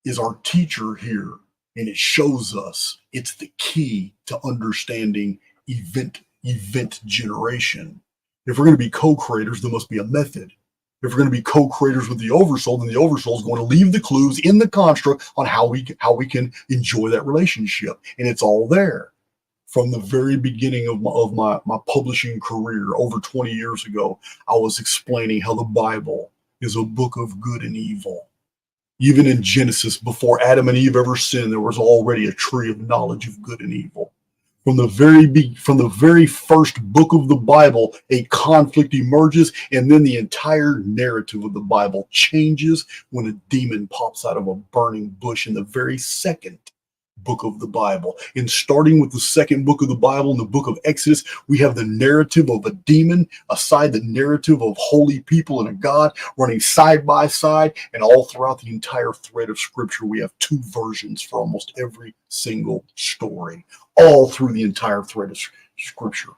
is our teacher here, and it shows us it's the key to understanding event generation. If we're going to be co-creators, there must be a method. If we're going to be co-creators with the oversoul, then the oversoul is going to leave the clues in the construct on how we can enjoy that relationship. And it's all there. From the very beginning of my publishing career over 20 years ago, I was explaining how the Bible is a book of good and evil. Even in Genesis, before Adam and Eve ever sinned, there was already a tree of knowledge of good and evil. From the very first book of the Bible, a conflict emerges, and then the entire narrative of the Bible changes when a demon pops out of a burning bush in the very second book of the Bible. And starting with the second book of the Bible, in the book of Exodus, we have the narrative of a demon, aside the narrative of holy people and a God running side by side. And all throughout the entire thread of Scripture, we have two versions for almost every single story, all through the entire thread of Scripture.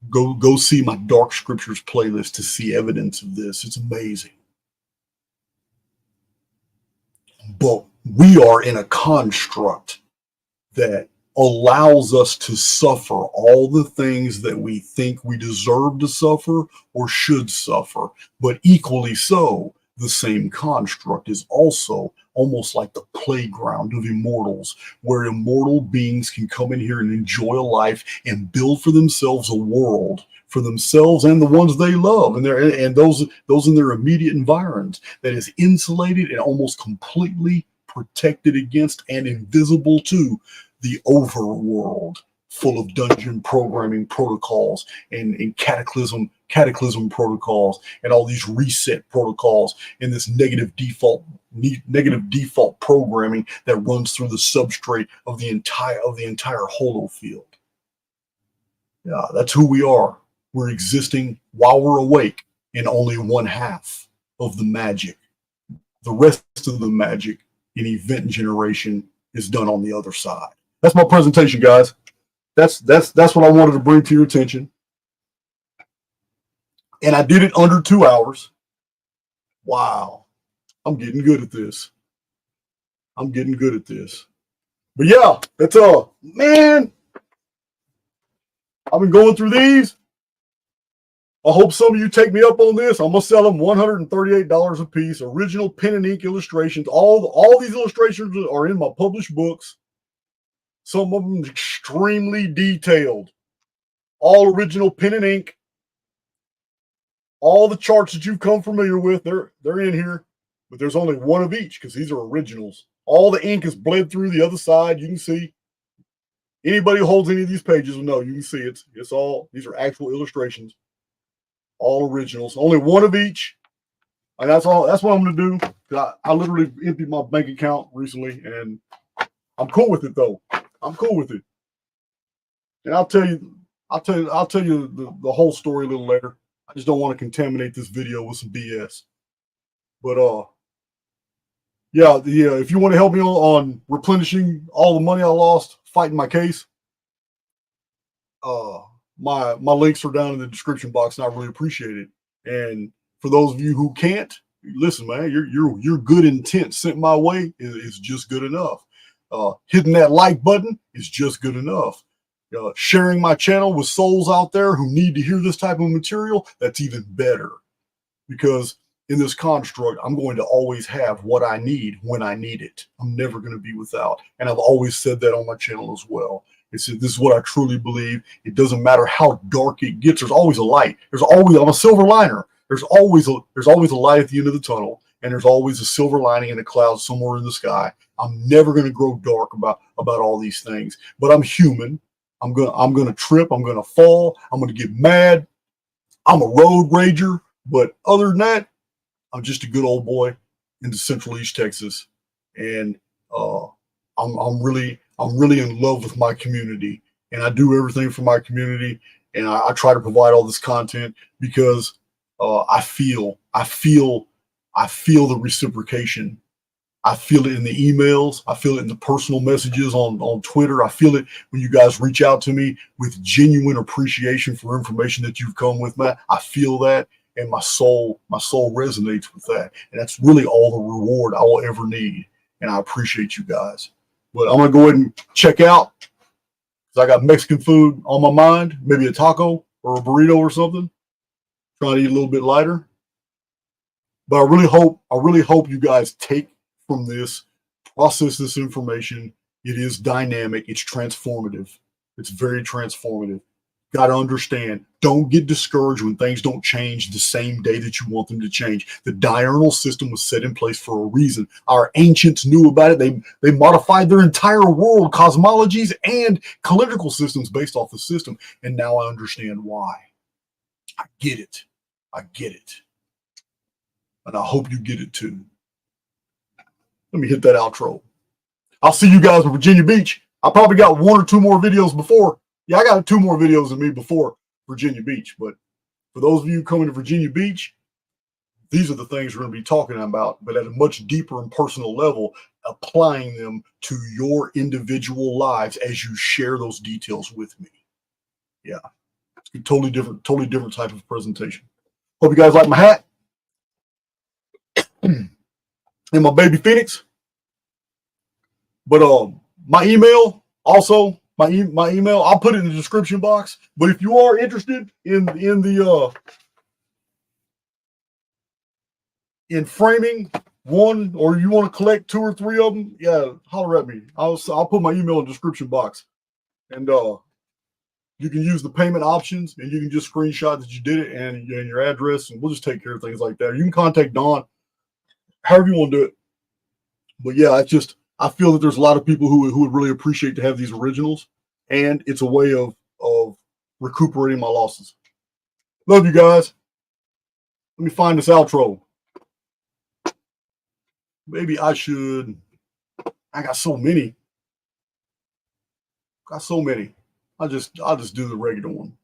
Go see my Dark Scriptures playlist to see evidence of this. It's amazing. But we are in a construct that allows us to suffer all the things that we think we deserve to suffer or should suffer. But equally so, the same construct is also almost like the playground of immortals, where immortal beings can come in here and enjoy a life and build for themselves a world for themselves and the ones they love, and those in their immediate environs, that is insulated and almost completely protected against and invisible to the overworld, full of dungeon programming protocols and cataclysm protocols and all these reset protocols and this negative default programming that runs through the substrate of the entire holo field. Yeah, that's who we are. We're existing while we're awake in only one half of the magic. The rest of the magic in event generation is done on the other side. That's my presentation, guys. That's what I wanted to bring to your attention. And I did it under 2 hours. Wow. I'm getting good at this. But yeah, that's man, I've been going through these. I hope some of you take me up on this. I'm gonna sell them $138 a piece. Original pen and ink illustrations. All these illustrations are in my published books. Some of them extremely detailed. All original pen and ink. All the charts that you've come familiar with, they're in here, but there's only one of each because these are originals. All the ink is bled through the other side. You can see. Anybody who holds any of these pages will know. You can see it's all. These are actual illustrations. All originals, only one of each, and that's all. That's what I'm going to do. I literally emptied my bank account recently, and I'm cool with it though. I'm cool with it, and I'll tell you the whole story a little later. I just don't want to contaminate this video with some BS. But yeah. If you want to help me on replenishing all the money I lost fighting my case, my links are down in the description box, and I really appreciate it. And for those of you who can't, listen, man, your good intent sent my way is just good enough. Hitting that like button is just good enough. Sharing my channel with souls out there who need to hear this type of material, that's even better. Because in this construct, I'm going to always have what I need when I need it. I'm never going to be without. And I've always said that on my channel as well. This is what I truly believe. It doesn't matter how dark it gets. There's always a light. I'm a silver liner. There's always a light at the end of the tunnel, and there's always a silver lining in a cloud somewhere in the sky. I'm never going to grow dark about all these things. But I'm human. I'm gonna trip. I'm gonna fall. I'm gonna get mad. I'm a road rager. But other than that, I'm just a good old boy into Central East Texas, and I'm really in love with my community, and I do everything for my community, and I try to provide all this content because I feel the reciprocation. I feel it in the emails. I feel it in the personal messages on Twitter. I feel it when you guys reach out to me with genuine appreciation for information that you've come with, man. I feel that, and my soul resonates with that, and that's really all the reward I will ever need. And I appreciate you guys. But I'm gonna go ahead and check out because I got Mexican food on my mind, maybe a taco or a burrito or something. Trying to eat a little bit lighter. But I really hope you guys take from this, process this information. It is dynamic. It's transformative. It's very transformative. Got to understand, don't get discouraged when things don't change the same day that you want them to change. The diurnal system was set in place for a reason. Our ancients knew about it. They modified their entire world, cosmologies and calendrical systems based off the system. And now I understand why. I get it. I get it. And I hope you get it too. Let me hit that outro. I'll see you guys in Virginia Beach. I probably got 1 or 2 more videos before. Yeah, I got 2 more videos of me before Virginia Beach. But for those of you coming to Virginia Beach, these are the things we're going to be talking about, but at a much deeper and personal level, applying them to your individual lives as you share those details with me. Yeah, it's a totally different type of presentation. Hope you guys like my hat and my baby Phoenix. But my email also. My email, I'll put it in the description box. But if you are interested in framing one, or you want to collect 2 or 3 of them, yeah, holler at me. I'll put my email in the description box, and you can use the payment options, and you can just screenshot that you did it and your address, and we'll just take care of things like that. You can contact Dawn, however you want to do it. But yeah, it's just, I feel that there's a lot of people who would really appreciate to have these originals, and it's a way of recuperating my losses. Love you guys. Let me find this outro. Maybe I should. I got so many. I'll just do the regular one.